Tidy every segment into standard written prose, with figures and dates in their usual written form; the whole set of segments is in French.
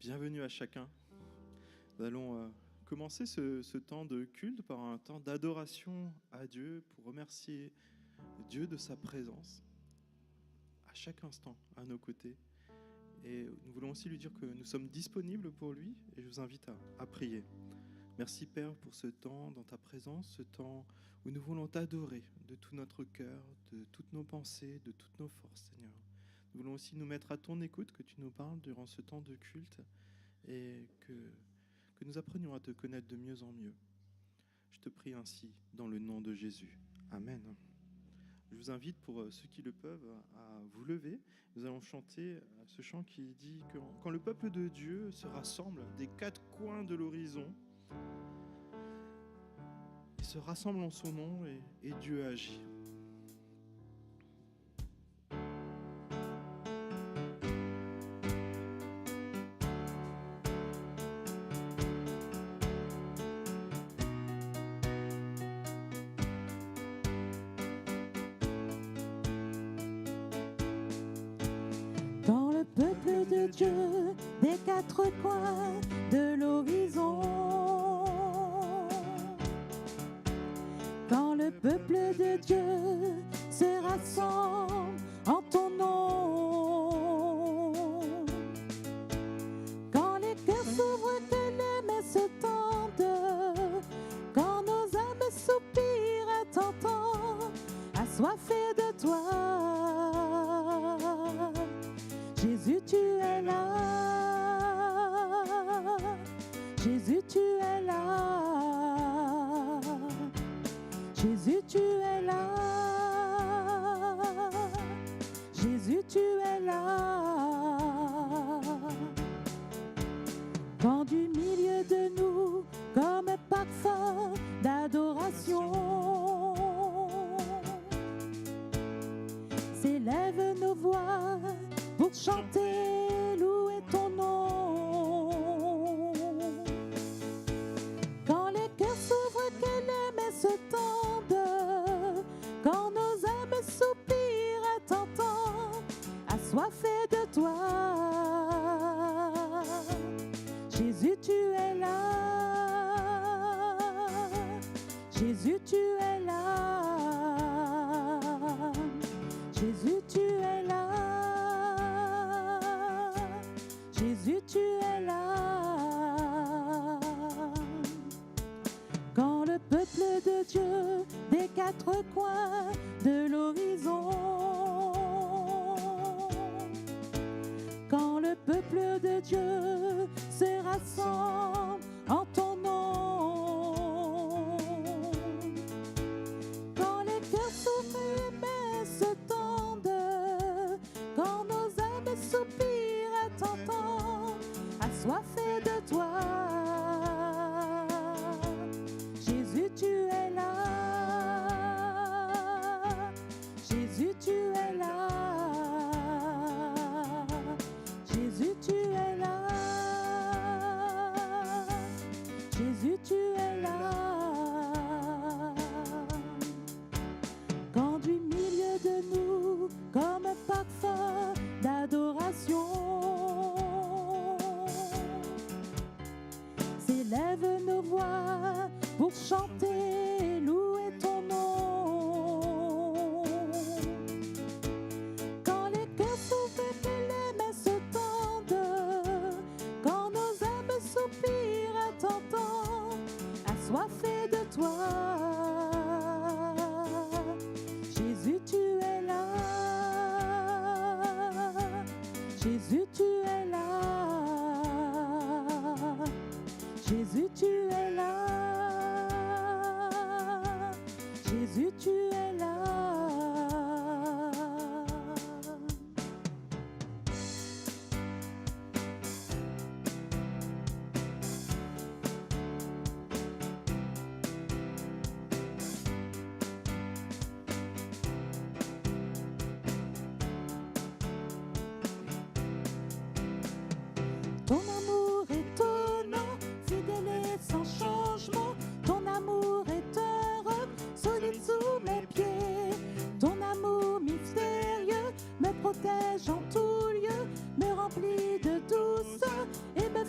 Bienvenue à chacun. Nous allons commencer ce temps de culte par un temps d'adoration à Dieu pour remercier Dieu de sa présence à chaque instant à nos côtés. Et nous voulons aussi lui dire que nous sommes disponibles pour lui et je vous invite à prier. Merci Père pour ce temps dans ta présence, ce temps où nous voulons t'adorer de tout notre cœur, de toutes nos pensées, de toutes nos forces, Seigneur. Nous voulons aussi nous mettre à ton écoute, que tu nous parles durant ce temps de culte et que nous apprenions à te connaître de mieux en mieux. Je te prie ainsi dans le nom de Jésus. Amen. Je vous invite, pour ceux qui le peuvent, à vous lever. Nous allons chanter ce chant qui dit que quand le peuple de Dieu se rassemble des quatre coins de l'horizon, il se rassemble en son nom et Dieu agit. Peuple de Dieu, des quatre coins de l'horizon. Quand le peuple de Dieu se rassemble en ton nom. Quand les cœurs s'ouvrent, que les mains se tendent. Quand nos âmes soupirent à t'entendre, assoiffés de toi. Jésus, tu es là. Jésus, tu es là. Jésus, tu es là. Jésus, tu es là. Quand du milieu de nous, comme un parfum d'adoration, s'élèvent nos voix pour chanter, louer ton nom. Quand les cœurs s'ouvrent, que les mains se tendent, quand nos âmes soupirent à t'entendre, assoiffés de toi. Jésus, tu es là. Jésus, tu es là. Jésus, tu es là. Jésus, tu es là. Quand le peuple de Dieu, des quatre coins de l'horizon, quand le peuple de Dieu se rassemble en ton nom, quand les cœurs s'ouvrent, les mains se tendent, quand nos âmes soupirent à t'entendre, assoiffés de toi. Jésus, tu es là. Jésus, tu es là. Jésus, tu es là. Jésus, tu es là. Quand du milieu de nous, comme un parfum d'adoration, s'élèvent nos voix pour chanter, louer ton nom. Quand les cœurs s'ouvrent, que les mains se tendent, quand nos âmes soupirent à t'entendre, assoiffés de toi. Jésus, tu es là. Jésus, tu es là. Jésus, tu es là. Jésus, tu es là. Ton amour étonnant, fidèle et sans changement. Ton amour est heureux, solide sous mes pieds. Ton amour mystérieux me protège en tout lieu, me remplit de douceur et me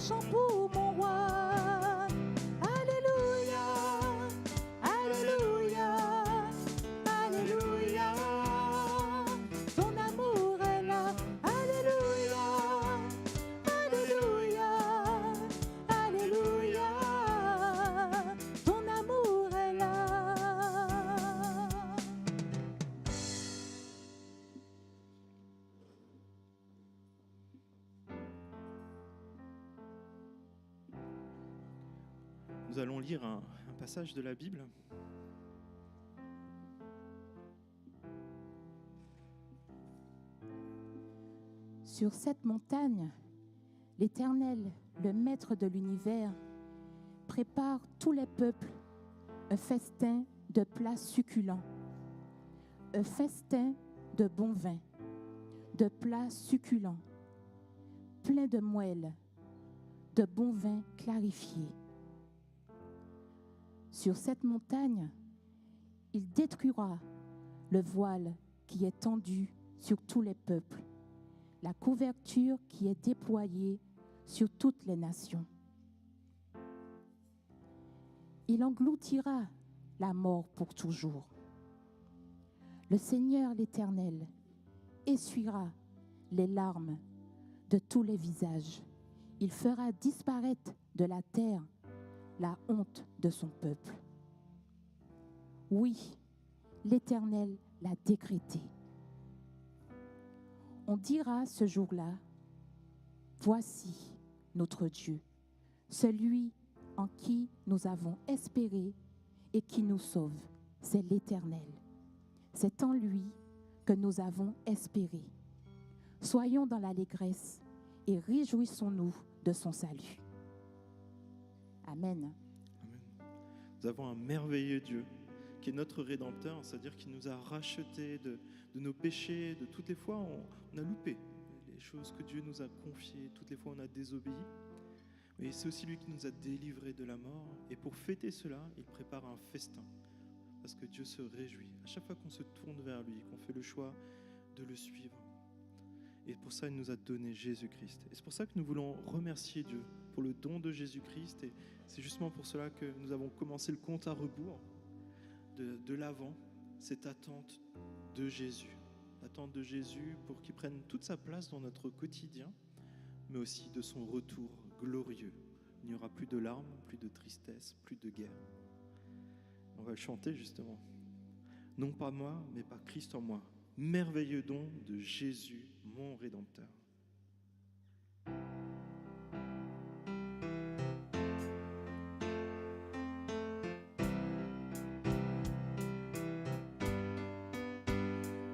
chant pour mon roi. Alléluia, Alléluia, Alléluia. Ton amour est là. Alléluia, Alléluia, Alléluia. Ton amour est là. Nous allons lire un passage de la Bible. Sur cette montagne, l'Éternel, le Maître de l'univers, prépare tous les peuples un festin de plats succulents, un festin de bon vin, de plats succulents, pleins de moelle, de bon vin clarifié. Sur cette montagne, il détruira le voile qui est tendu sur tous les peuples, la couverture qui est déployée sur toutes les nations. Il engloutira la mort pour toujours. Le Seigneur l'Éternel essuiera les larmes de tous les visages. Il fera disparaître de la terre la honte de son peuple. Oui, l'Éternel l'a décrété. On dira ce jour-là, voici notre Dieu, celui en qui nous avons espéré et qui nous sauve, c'est l'Éternel. C'est en lui que nous avons espéré. Soyons dans l'allégresse et réjouissons-nous de son salut. Amen. Amen. Nous avons un merveilleux Dieu qui est notre Rédempteur, c'est-à-dire qui nous a rachetés de nos péchés, de toutes les fois on a loupé les choses que Dieu nous a confiées, toutes les fois on a désobéi. Mais c'est aussi lui qui nous a délivrés de la mort. Et pour fêter cela, il prépare un festin. Parce que Dieu se réjouit. À chaque fois qu'on se tourne vers lui, qu'on fait le choix de le suivre. Et pour ça, il nous a donné Jésus-Christ. Et c'est pour ça que nous voulons remercier Dieu pour le don de Jésus-Christ. Et c'est justement pour cela que nous avons commencé le compte à rebours de l'Avent, cette attente de Jésus. L'attente de Jésus pour qu'il prenne toute sa place dans notre quotidien, mais aussi de son retour glorieux. Il n'y aura plus de larmes, plus de tristesse, plus de guerre. On va le chanter justement. Non pas moi, mais par Christ en moi. Merveilleux don de Jésus, mon Rédempteur.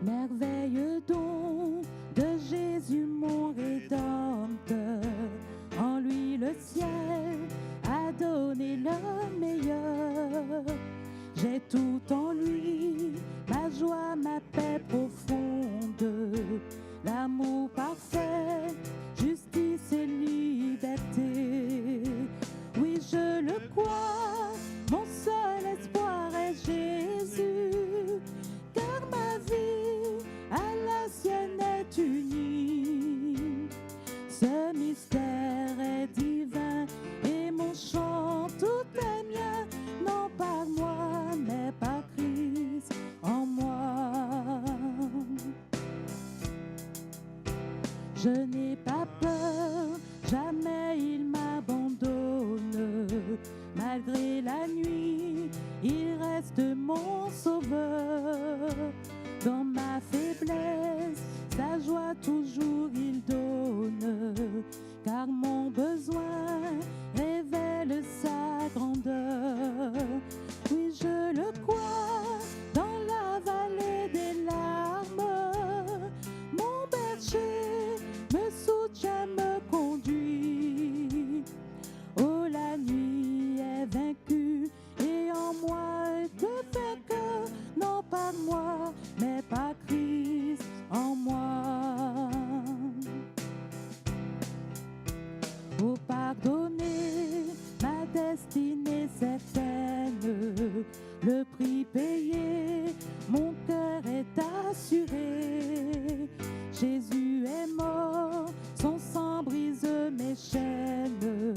Merveilleux don de Jésus mon Rédempteur, en lui le ciel a donné le meilleur. J'ai tout en lui, ma joie, ma paix profonde, l'amour parfait, justice et liberté. Oui, je le crois, mon seul espoir est Jésus, car ma vie à la sienne est unie. Ce mystère est divin et mon chant tout est mien, non par moi mais par Christ en moi. Je n'ai pas peur, jamais il m'abandonne. Malgré la nuit, il reste mon sauveur. Dans ma faiblesse, sa joie toujours il donne. Car mon besoin révèle sa grandeur. Oui, je le crois, dans la vallée des larmes, mon berger me soutient, me conduit. Oh, la nuit est vaincue et en moi de vainqueur, non pas moi, mais par Christ en moi. Oh, pardonnez ma destinée certaine, le prix payé, mon cœur est assuré. Jésus est mort, son sang brise mes chaînes.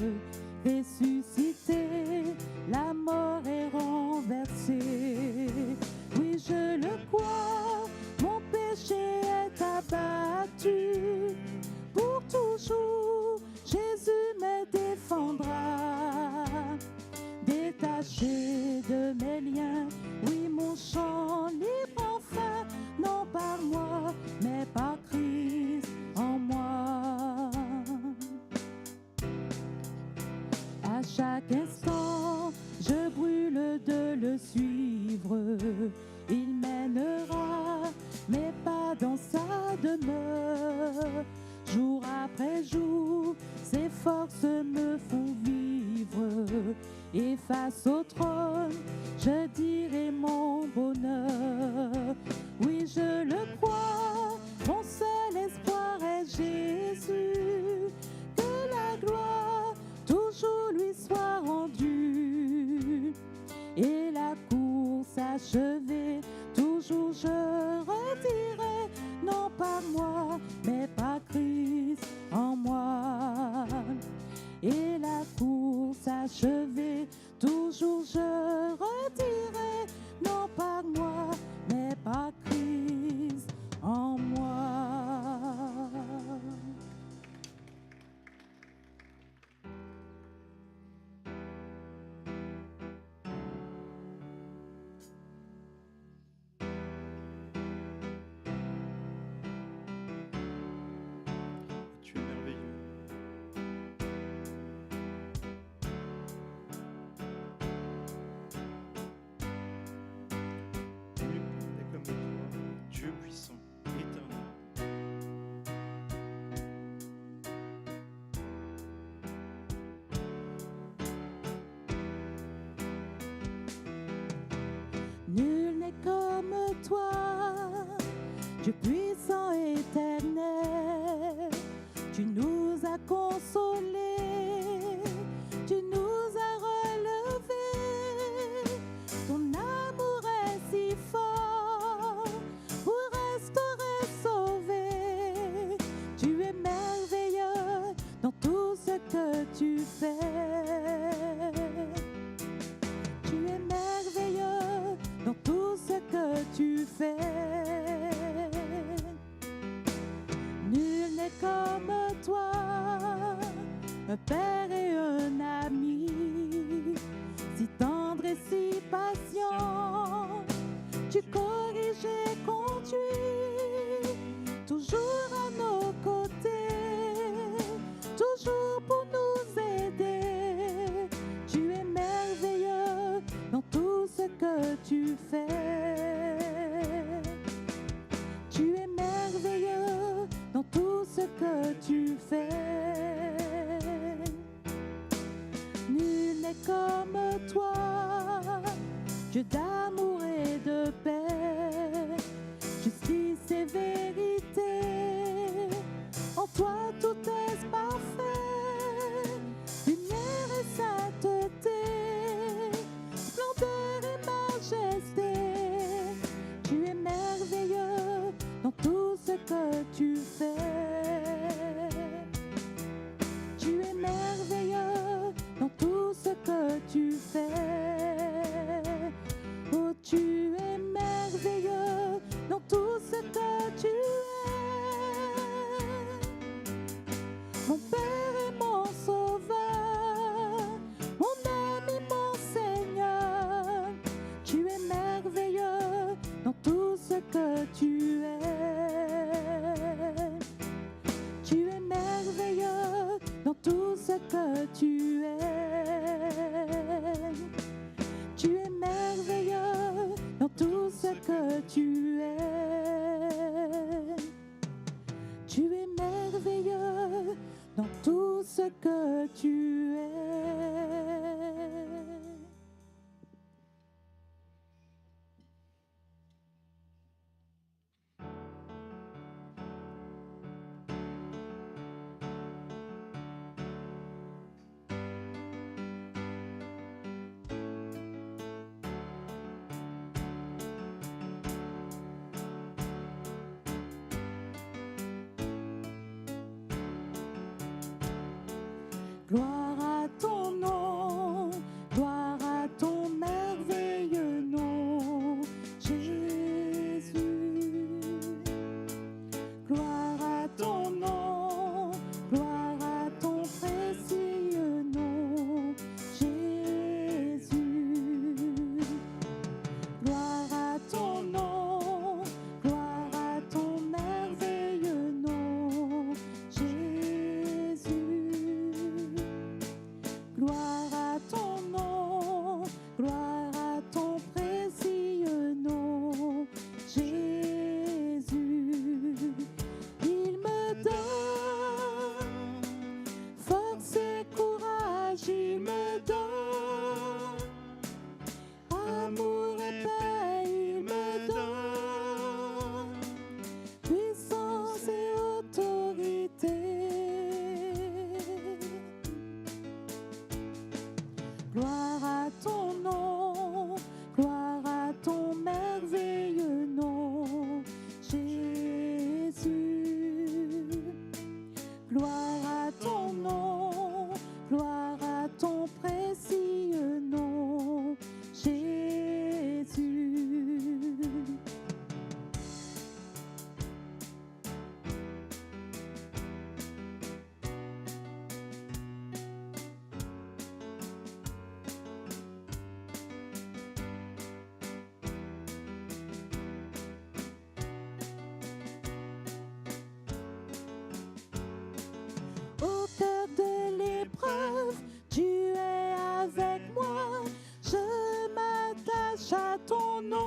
toi, Dieu puissant éternel. Tu nous as consolés, tu nous as relevés. Ton amour est si fort pour restaurer, sauver. Tu es merveilleux dans tout ce que tu fais. Tu es merveilleux dans tout ce que tu fais. Nul n'est comme toi, un père et un ami, si tendre et si patient. Tu corriges et conduis, toujours à nos côtés, toujours pour nous aider. Tu es merveilleux dans tout ce que tu fais. Tu es merveilleux dans tout ce que tu fais. Nul n'est comme toi, Dieu d'amour et de paix, justice et vérité. En toi tout est parfait, lumière et sainteté, splendeur et majesté. Tu es merveilleux dans tout ce que tu fais. Tu es merveilleux dans tout ce que tu fais. Oh, tu es merveilleux dans tout ce que tu es. Mon Père et mon Sauveur, mon ami, mon Seigneur. Tu es merveilleux dans tout ce que tu es. Tu es merveilleux dans tout ce que tu es. Tu es merveilleux dans tout ce que tu es. Tu es merveilleux dans tout ce que tu es. Gloire à ton nom, gloire à ton merveilleux nom, Jésus. Gloire à ton nom, gloire à ton précieux nom, Jésus. Gloire à ton nom, gloire à ton merveilleux nom, Jésus. Gloire à ton nom, gloire à ton précieux nom, Jésus. Il me donne force et courage, il me donne amour et paix, il me donne puissance et autorité. Gloire à ton nom, gloire à ton merveilleux nom, Jésus. Gloire à ton nom, gloire à ton précieux nom, Jésus. Au cœur de l'épreuve, tu es avec moi. Je m'attache à ton nom.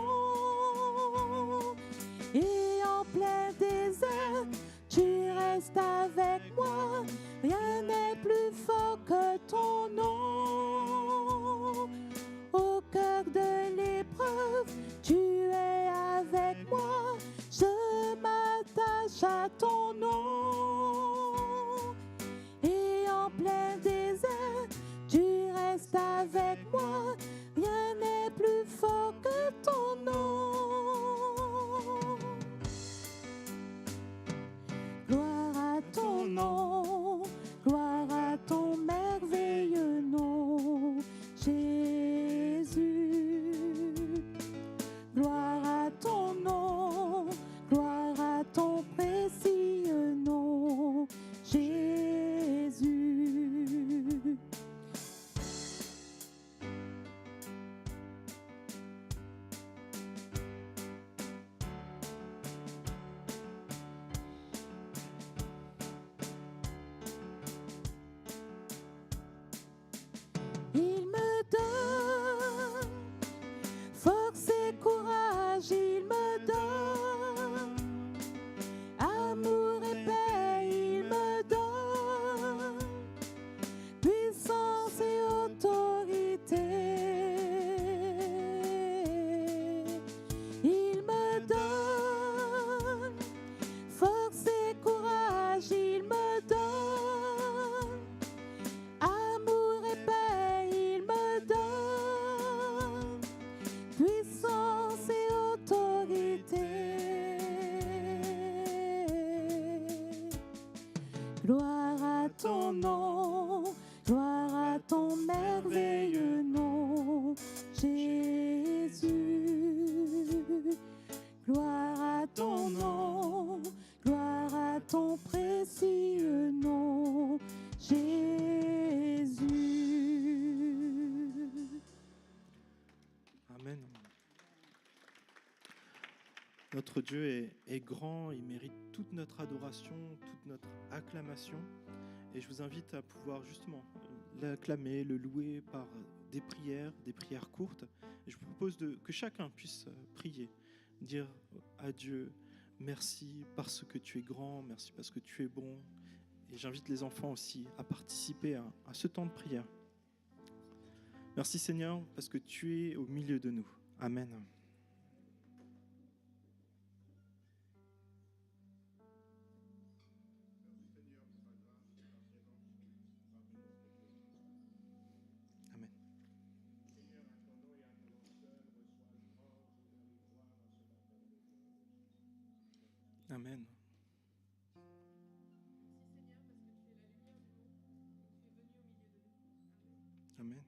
Et en plein désert, tu restes avec moi. Rien n'est plus fort que ton nom. Au cœur de l'épreuve, tu es avec à ton nom. Et en plein désert, tu restes avec moi. Rien n'est plus fort que ton nom. Gloire à ton nom, gloire à ton merveilleux nom, Jésus. Gloire à ton nom, gloire à ton précieux nom, Jésus. Il me donne force et courage, il me donne amour et paix, il me donne puissance et autorité. Il me donne force et courage, il me donne amour et paix, il me donne puissance et autorité. Gloire à ton nom, gloire à ton merveilleux nom, Jésus. Gloire à ton nom, gloire à ton précieux nom, Jésus. Amen. Notre Dieu est grand, il mérite toute notre adoration, toute notre acclamation. Et je vous invite à pouvoir justement l'acclamer, le louer par des prières courtes. Et je vous propose que chacun puisse prier, dire à Dieu merci parce que tu es grand, merci parce que tu es bon. Et j'invite les enfants aussi à participer à ce temps de prière. Merci Seigneur parce que tu es au milieu de nous. Amen. Amen. Amen. Amen.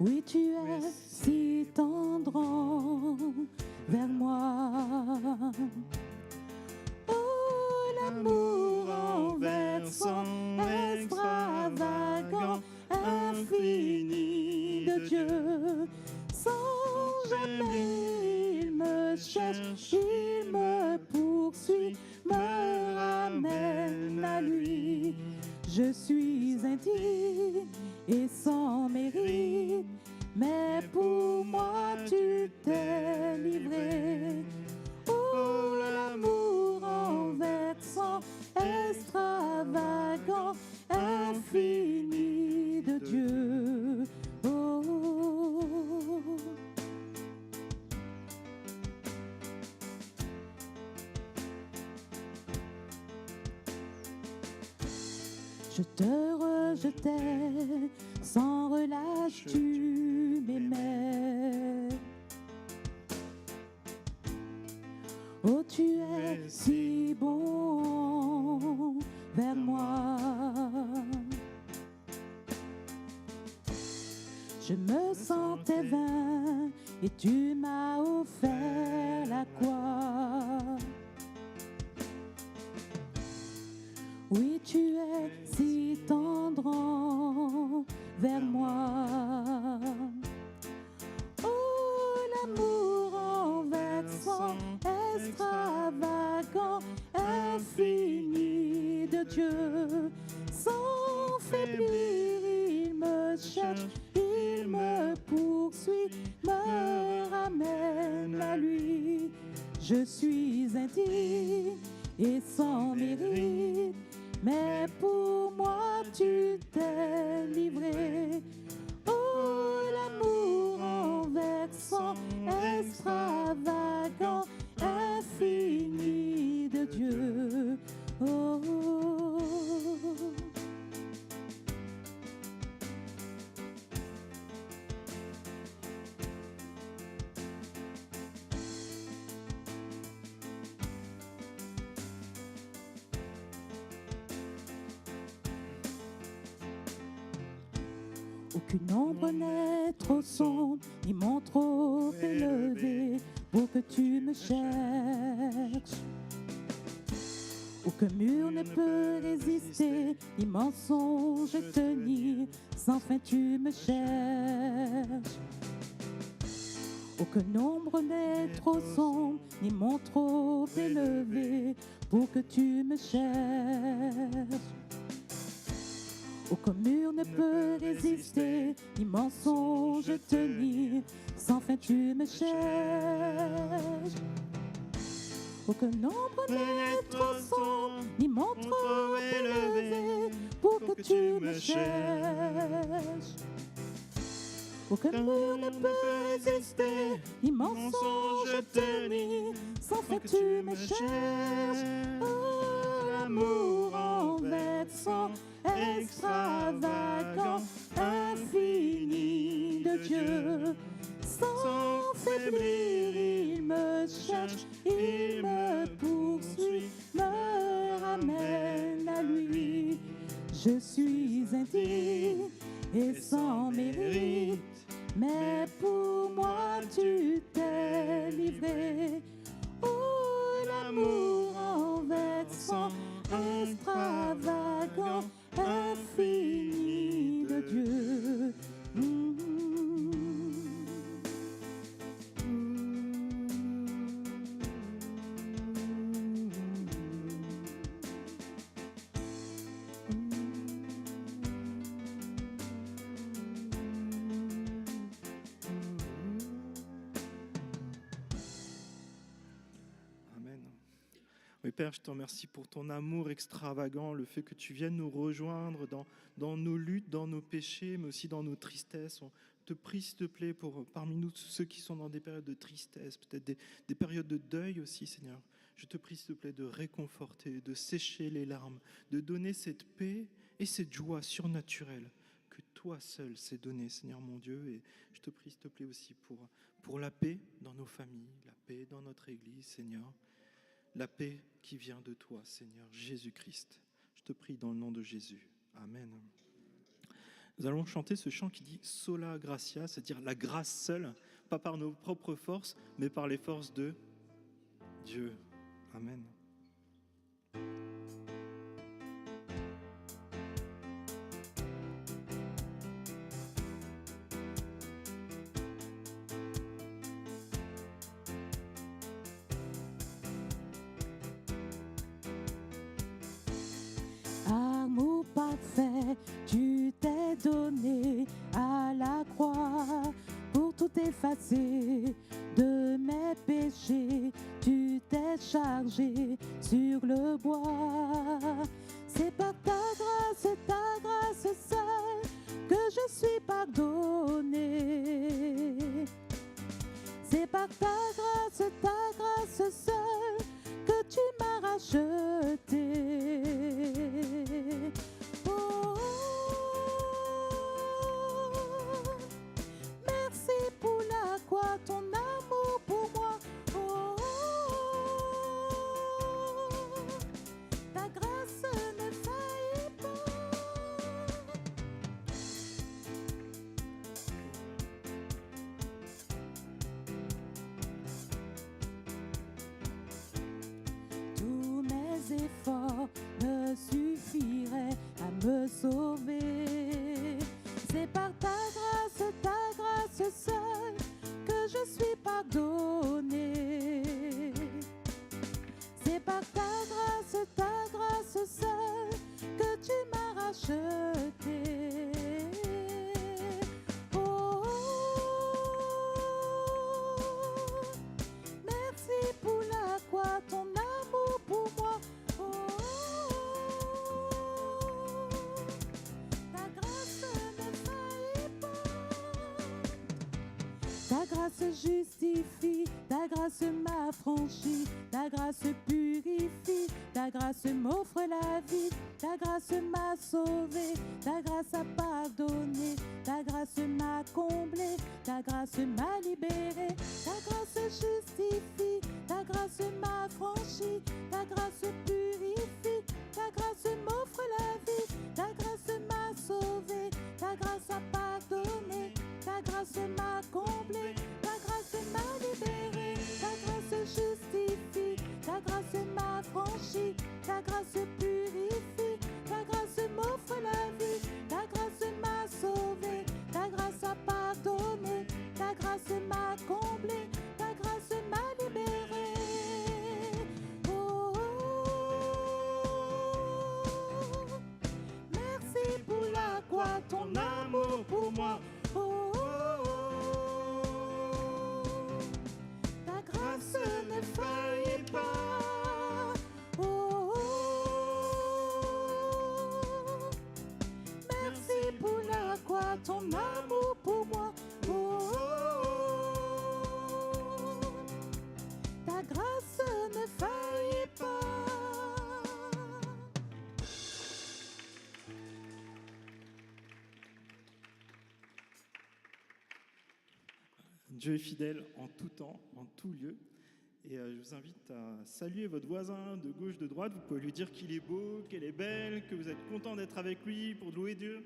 Oui, tu es si tendre vers moi. Oh, l'amour renversant, extravagant, infini de Dieu. Sans jamais il me cherche, il me poursuit, me ramène à lui. Je suis indigne et sans mérite, mais pour moi tu t'es livré. Oh, l'amour renversant, extravagant, infini de Dieu. Oh. Je te rejetais, sans relâche tu m'aimais. Oh, tu es si bon vers moi. Je me sentais vain et tu m'as offert la croix. Oui, tu es si tendre vers moi. Oh, l'amour renversant, extravagant, infini de Dieu. Sans faiblir, il me cherche, il me poursuit, me ramène à lui. Je suis indigne et sans mérite, mais pour moi tu t'es livré. Oh, l'amour renversant, extravagant, infini de Dieu. Oh. Aucune ombre n'est trop sombre, ni mon trop élevé pour que tu me cherches. Aucun mur ne peut résister, ni mensonge tenir, sans fin tu me cherches. Aucun ombre n'est trop sombre, ni mon trop élevé pour que tu me cherches. Aucun mur ne peut résister, ni mensonge tenir, sans fin tu me cherches. Aucun ombre n'est trop sombre, ni mon trop élevé, pour que tu me cherches. Aucun mur ne peut résister, ni mensonge tenir, sans fin tu me cherches. Oh, l'amour renversant, extravagant, infini de Dieu. Sans faiblir, il me cherche, il me poursuit, me ramène à lui. Je suis indigne et sans mérite, mais pour moi tu t'es livré. Oh, l'amour renversant, extravagant, infini de Dieu. Oui, Père, je te remercie pour ton amour extravagant, le fait que tu viennes nous rejoindre dans nos luttes, dans nos péchés, mais aussi dans nos tristesses. On te prie, s'il te plaît, pour parmi nous, ceux qui sont dans des périodes de tristesse, peut-être des périodes de deuil aussi, Seigneur. Je te prie, s'il te plaît, de réconforter, de sécher les larmes, de donner cette paix et cette joie surnaturelle que toi seul sais donner, Seigneur mon Dieu. Et je te prie, s'il te plaît, aussi pour la paix dans nos familles, la paix dans notre Église, Seigneur. La paix qui vient de toi, Seigneur Jésus-Christ. Je te prie dans le nom de Jésus. Amen. Nous allons chanter ce chant qui dit Sola Gratia, c'est-à-dire la grâce seule, pas par nos propres forces, mais par les forces de Dieu. Amen. Amour parfait, tu t'es donné à la croix pour tout effacer de mes péchés. Tu t'es chargé sur le bois. C'est par ta grâce seule que je suis pardonné. C'est par ta grâce seule que tu m'as racheté. Oh, merci pour la croix, ton amour pour moi. Oh, ta grâce ne faillit pas. Tous mes efforts ne suffiraient à me sauver. C'est par ta grâce seule que je suis pardonné. C'est par ta grâce seule que tu m'as racheté. Oh, merci pour la croix, ton amour pour moi. Oh, ta grâce ne faillit pas. Ta grâce justifie, ta grâce m'affranchit, ta grâce purifie, ta grâce m'offre la vie, ta grâce m'a sauvé, ta grâce a pardonné, ta grâce m'a comblé, ta grâce m'a libéré, ta grâce justifie, ta grâce m'affranchit, ta grâce purifie, ta grâce m'offre la vie, ta grâce m'a sauvé, ta grâce a pardonné, ta grâce m'a comblé, ta grâce m'a libéré, ta grâce justifie, ta grâce m'affranchit, ta grâce purifie, ta grâce m'offre la vie, ta grâce m'a sauvé, ta grâce a pardonné, ta grâce m'a comblé, ta grâce m'a libéré. Oh, merci pour la croix, ton amour pour moi. Oh, ta grâce ne faillit pas. Oh, merci pour la croix, ton amour pour moi. Oh, ta grâce ne faillit pas. Dieu est fidèle en tout temps, en tout lieu. Et je vous invite à saluer votre voisin de gauche, de droite. Vous pouvez lui dire qu'il est beau, qu'elle est belle, que vous êtes content d'être avec lui pour louer Dieu.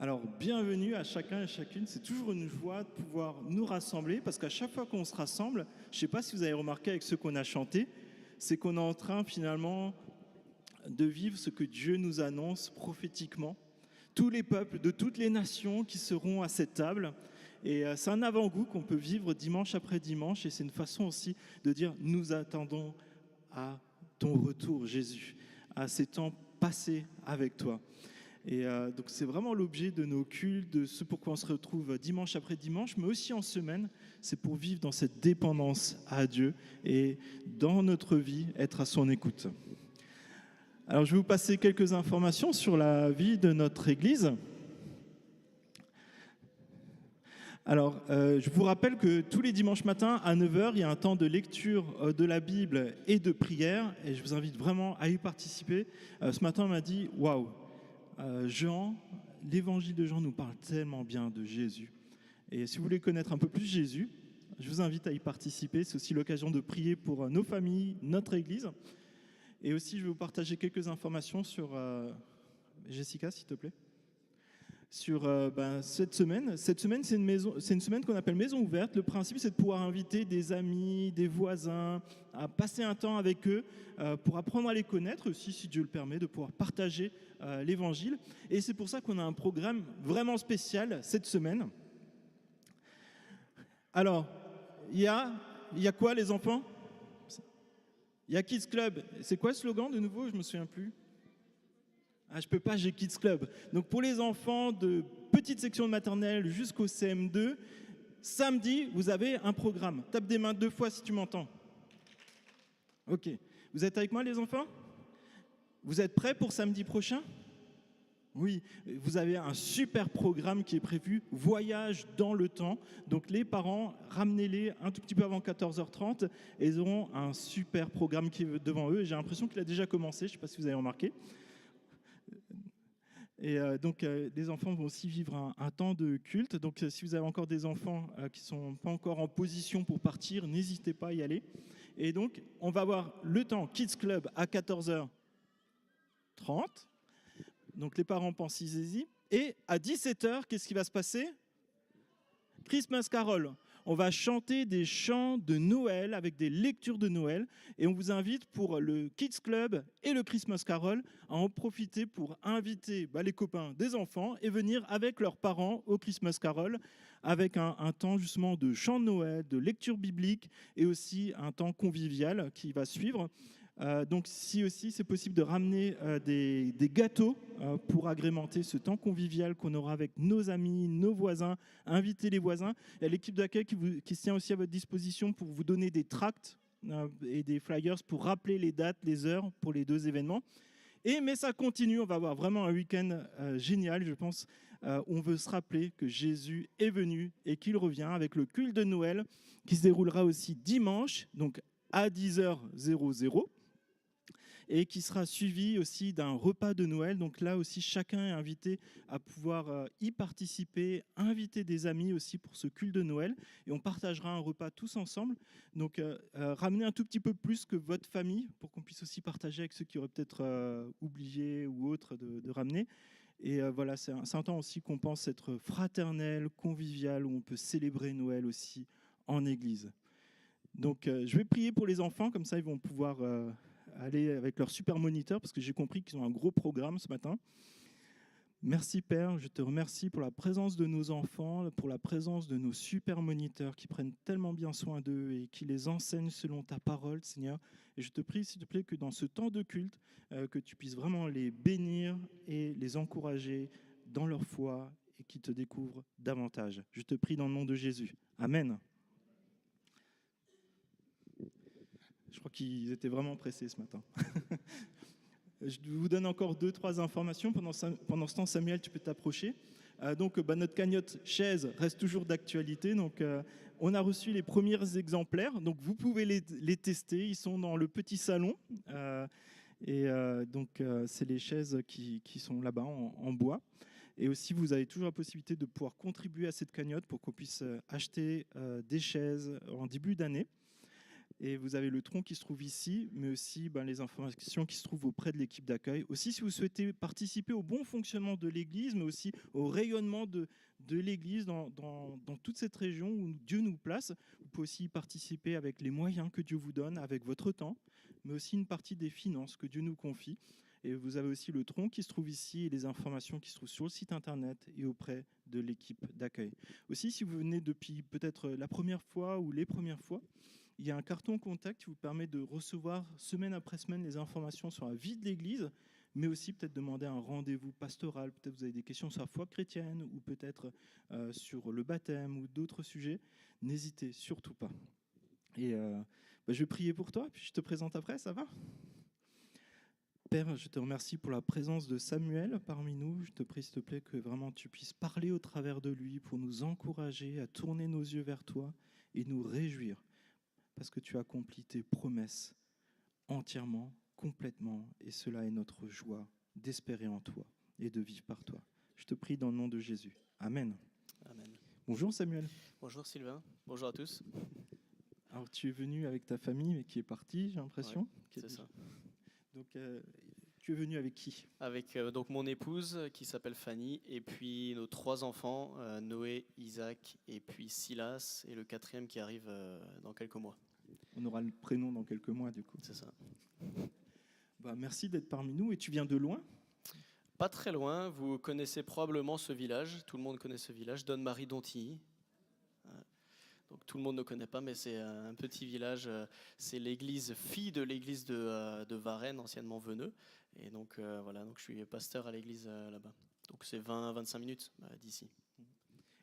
Alors, bienvenue à chacun et chacune. C'est toujours une joie de pouvoir nous rassembler parce qu'à chaque fois qu'on se rassemble, je ne sais pas si vous avez remarqué avec ce qu'on a chanté, c'est qu'on est en train finalement de vivre ce que Dieu nous annonce prophétiquement. Tous les peuples de toutes les nations qui seront à cette table. Et c'est un avant-goût qu'on peut vivre dimanche après dimanche. Et c'est une façon aussi de dire nous attendons à ton retour, Jésus, à ces temps passés avec toi. Et donc c'est vraiment l'objet de nos cultes, de ce pourquoi on se retrouve dimanche après dimanche, mais aussi en semaine, c'est pour vivre dans cette dépendance à Dieu et dans notre vie, être à son écoute. Alors je vais vous passer quelques informations sur la vie de notre Église. Alors, je vous rappelle que tous les dimanches matins à 9h, il y a un temps de lecture de la Bible et de prière, et je vous invite vraiment à y participer. Ce matin, on m'a dit « Waouh !» Jean, l'évangile de Jean nous parle tellement bien de Jésus. Et si vous voulez connaître un peu plus Jésus, je vous invite à y participer. C'est aussi l'occasion de prier pour nos familles, notre Église. Et aussi, je vais vous partager quelques informations sur... Jessica, s'il te plaît. Sur cette semaine. Cette semaine, c'est une semaine qu'on appelle Maison ouverte. Le principe, c'est de pouvoir inviter des amis, des voisins, à passer un temps avec eux pour apprendre à les connaître aussi, si Dieu le permet, de pouvoir partager l'Évangile. Et c'est pour ça qu'on a un programme vraiment spécial cette semaine. Alors, il y a quoi, les enfants? Il y a Kids Club. C'est quoi le slogan de nouveau? Je ne me souviens plus. Ah, je peux pas, j'ai Kids Club. Donc pour les enfants de petite section de maternelle jusqu'au CM2, samedi, vous avez un programme. Tape des mains 2 fois si tu m'entends. Ok. Vous êtes avec moi, les enfants? Vous êtes prêts pour samedi prochain? Oui, vous avez un super programme qui est prévu, voyage dans le temps. Donc les parents, ramenez-les un tout petit peu avant 14h30 et ils auront un super programme qui est devant eux. J'ai l'impression qu'il a déjà commencé, je ne sais pas si vous avez remarqué. Et donc, les enfants vont aussi vivre un temps de culte. Donc, si vous avez encore des enfants qui ne sont pas encore en position pour partir, n'hésitez pas à y aller. Et donc, on va avoir le temps Kids Club à 14h30. Donc, les parents pensez-y. Et à 17h, qu'est-ce qui va se passer? Christmas Carol. On va chanter des chants de Noël avec des lectures de Noël. Et on vous invite pour le Kids Club et le Christmas Carol à en profiter pour inviter les copains des enfants et venir avec leurs parents au Christmas Carol avec un temps justement de chant de Noël, de lecture biblique et aussi un temps convivial qui va suivre. Donc si aussi c'est possible de ramener des gâteaux pour agrémenter ce temps convivial qu'on aura avec nos amis, nos voisins, inviter les voisins. Il y a l'équipe d'accueil qui se tient aussi à votre disposition pour vous donner des tracts et des flyers pour rappeler les dates, les heures pour les 2 événements. Mais ça continue, on va avoir vraiment un week-end génial, je pense. On veut se rappeler que Jésus est venu et qu'il revient avec le culte de Noël qui se déroulera aussi dimanche, donc à 10h00. Et qui sera suivi aussi d'un repas de Noël. Donc là aussi, chacun est invité à pouvoir y participer, inviter des amis aussi pour ce culte de Noël. Et on partagera un repas tous ensemble. Donc ramenez un tout petit peu plus que votre famille pour qu'on puisse aussi partager avec ceux qui auraient peut-être oublié ou autre de ramener. Et voilà, c'est un temps aussi qu'on pense être fraternel, convivial, où on peut célébrer Noël aussi en église. Donc je vais prier pour les enfants, comme ça ils vont pouvoir... aller avec leur super moniteur, parce que j'ai compris qu'ils ont un gros programme ce matin. Merci Père, je te remercie pour la présence de nos enfants, pour la présence de nos super moniteurs qui prennent tellement bien soin d'eux et qui les enseignent selon ta parole, Seigneur. Et je te prie, s'il te plaît, que dans ce temps de culte, que tu puisses vraiment les bénir et les encourager dans leur foi et qu'ils te découvrent davantage. Je te prie dans le nom de Jésus. Amen. Je crois qu'ils étaient vraiment pressés ce matin. Je vous donne encore 2-3 informations. Pendant ce temps, Samuel, tu peux t'approcher. Notre cagnotte chaise reste toujours d'actualité. Donc, on a reçu les premiers exemplaires. Donc, vous pouvez les tester. Ils sont dans le petit salon. C'est les chaises qui sont là-bas en bois. Et aussi, vous avez toujours la possibilité de pouvoir contribuer à cette cagnotte pour qu'on puisse acheter des chaises en début d'année. Et vous avez le tronc qui se trouve ici, mais aussi les informations qui se trouvent auprès de l'équipe d'accueil. Aussi, si vous souhaitez participer au bon fonctionnement de l'Église, mais aussi au rayonnement de l'Église dans toute cette région où Dieu nous place, vous pouvez aussi y participer avec les moyens que Dieu vous donne, avec votre temps, mais aussi une partie des finances que Dieu nous confie. Et vous avez aussi le tronc qui se trouve ici et les informations qui se trouvent sur le site internet et auprès de l'équipe d'accueil. Aussi, si vous venez depuis peut-être la première fois ou les premières fois, il y a un carton contact qui vous permet de recevoir semaine après semaine les informations sur la vie de l'Église, mais aussi peut-être demander un rendez-vous pastoral. Peut-être vous avez des questions sur la foi chrétienne ou peut-être sur le baptême ou d'autres sujets. N'hésitez surtout pas. Et je vais prier pour toi, puis je te présente après, ça va ? Père, je te remercie pour la présence de Samuel parmi nous. Je te prie, s'il te plaît, que vraiment tu puisses parler au travers de lui pour nous encourager à tourner nos yeux vers toi et nous réjouir parce que tu accomplis tes promesses entièrement, complètement, et cela est notre joie d'espérer en toi et de vivre par toi. Je te prie dans le nom de Jésus. Amen. Amen. Bonjour Samuel. Bonjour Sylvain, bonjour à tous. Alors tu es venu avec ta famille mais qui est partie, j'ai l'impression. Ouais, c'est ça. Donc tu es venu avec qui ? Avec donc mon épouse qui s'appelle Fanny et puis nos 3 enfants, Noé, Isaac et puis Silas et le 4e qui arrive dans quelques mois. On aura le prénom dans quelques mois du coup. C'est ça. Merci d'être parmi nous et tu viens de loin ? Pas très loin, vous connaissez probablement ce village, tout le monde connaît ce village, Donne-Marie-Dontilly. Donc tout le monde ne connaît pas, mais c'est un petit village, c'est l'église fille de l'église de Varennes, anciennement Veneux. Et donc voilà, donc je suis pasteur à l'église là-bas. Donc c'est 20-25 minutes d'ici.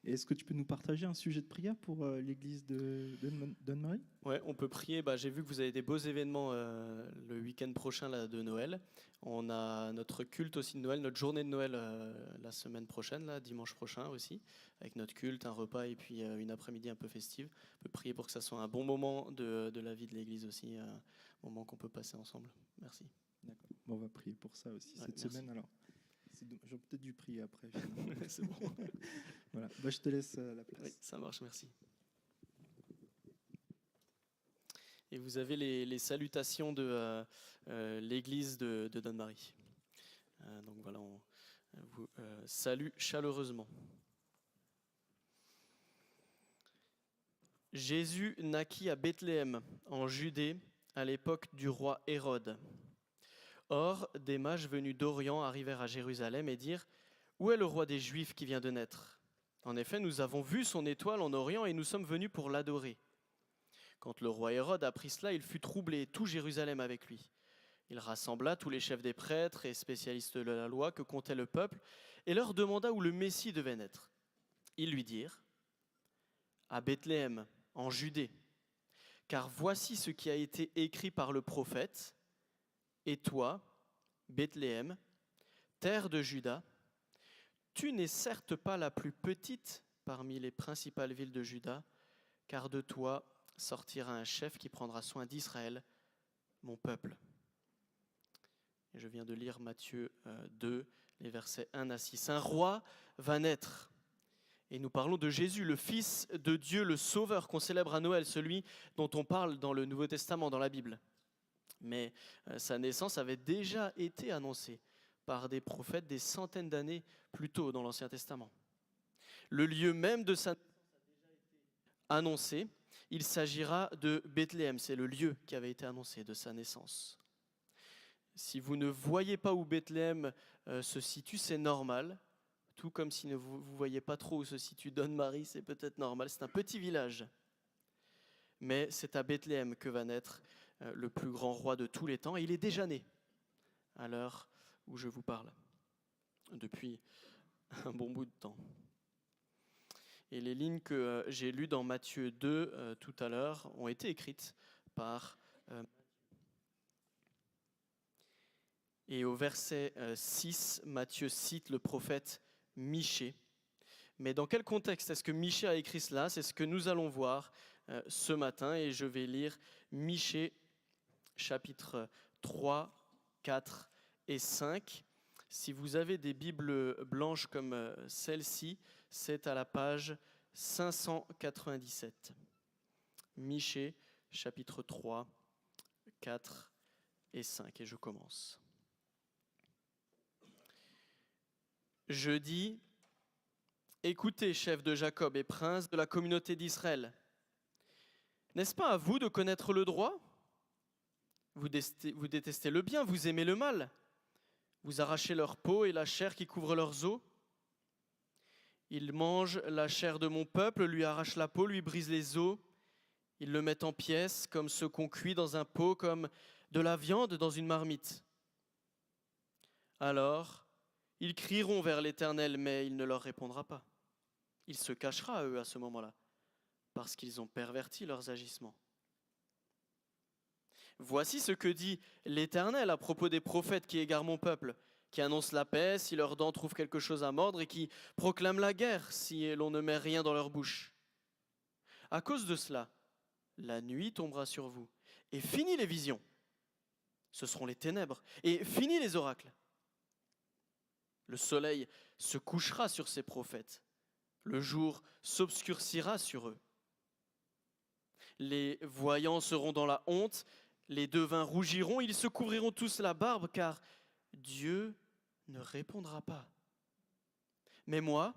Et est-ce que tu peux nous partager un sujet de prière pour l'église de Donne-Marie ? Ouais, on peut prier. J'ai vu que vous avez des beaux événements le week-end prochain là, de Noël. On a notre culte aussi de Noël, notre journée de Noël la semaine prochaine, là, dimanche prochain aussi, avec notre culte, un repas et puis une après-midi un peu festive. On peut prier pour que ça soit un bon moment de la vie de l'église aussi, un moment qu'on peut passer ensemble. Merci. D'accord. On va prier pour ça aussi cette semaine alors. J'aurais peut-être dû prier après. C'est bon. Voilà. Je te laisse la place. Oui, ça marche, merci. Et vous avez les salutations de l'église de Donne-Marie. Donc voilà, on vous salue chaleureusement. Jésus naquit à Bethléem, en Judée, à l'époque du roi Hérode. Or, des mages venus d'Orient arrivèrent à Jérusalem et dirent « Où est le roi des Juifs qui vient de naître ? En effet, nous avons vu son étoile en Orient et nous sommes venus pour l'adorer. » Quand le roi Hérode apprit cela, il fut troublé, et tout Jérusalem avec lui. Il rassembla tous les chefs des prêtres et spécialistes de la loi que comptait le peuple et leur demanda où le Messie devait naître. Ils lui dirent « À Bethléem, en Judée, car voici ce qui a été écrit par le prophète. Et toi, Bethléem, terre de Juda, tu n'es certes pas la plus petite parmi les principales villes de Juda, car de toi sortira un chef qui prendra soin d'Israël, mon peuple. » Et je viens de lire Matthieu 2, les versets 1 à 6. Un roi va naître. Et nous parlons de Jésus, le Fils de Dieu, le Sauveur qu'on célèbre à Noël, celui dont on parle dans le Nouveau Testament, dans la Bible. Mais sa naissance avait déjà été annoncée par des prophètes des centaines d'années plus tôt dans l'Ancien Testament. Le lieu même de sa naissance a déjà été annoncé. Il s'agira de Bethléem, c'est le lieu qui avait été annoncé de sa naissance. Si vous ne voyez pas où Bethléem se situe, c'est normal. Tout comme si vous ne voyez pas trop où se situe Donne-Marie, c'est peut-être normal. C'est un petit village. Mais c'est à Bethléem que va naître le plus grand roi de tous les temps. Et il est déjà né à l'heure où je vous parle, depuis un bon bout de temps. Et les lignes que j'ai lues dans Matthieu 2 tout à l'heure ont été écrites par et au verset 6, Matthieu cite le prophète Michée. Mais dans quel contexte est-ce que Michée a écrit cela ? C'est ce que nous allons voir ce matin, et je vais lire Michée chapitre 3, 4 et 5. Si vous avez des Bibles blanches comme celle-ci, c'est à la page 597. Michée chapitre 3, 4 et 5, et je commence. Je dis, écoutez, chefs de Jacob et princes de la communauté d'Israël, n'est-ce pas à vous de connaître le droit ? Vous détestez le bien, vous aimez le mal. Vous arrachez leur peau et la chair qui couvre leurs os. Ils mangent la chair de mon peuple, lui arrachent la peau, lui brisent les os. Ils le mettent en pièces, comme ce qu'on cuit dans un pot, comme de la viande dans une marmite. Alors, ils crieront vers l'Éternel, mais il ne leur répondra pas. Il se cachera à eux à ce moment-là, parce qu'ils ont perverti leurs agissements. Voici ce que dit l'Éternel à propos des prophètes qui égarent mon peuple, qui annoncent la paix si leurs dents trouvent quelque chose à mordre et qui proclament la guerre si l'on ne met rien dans leur bouche. À cause de cela, la nuit tombera sur vous, et fini les visions. Ce seront les ténèbres, et fini les oracles. Le soleil se couchera sur ces prophètes, le jour s'obscurcira sur eux. Les voyants seront dans la honte, les devins rougiront, ils se couvriront tous la barbe, car Dieu ne répondra pas. Mais moi,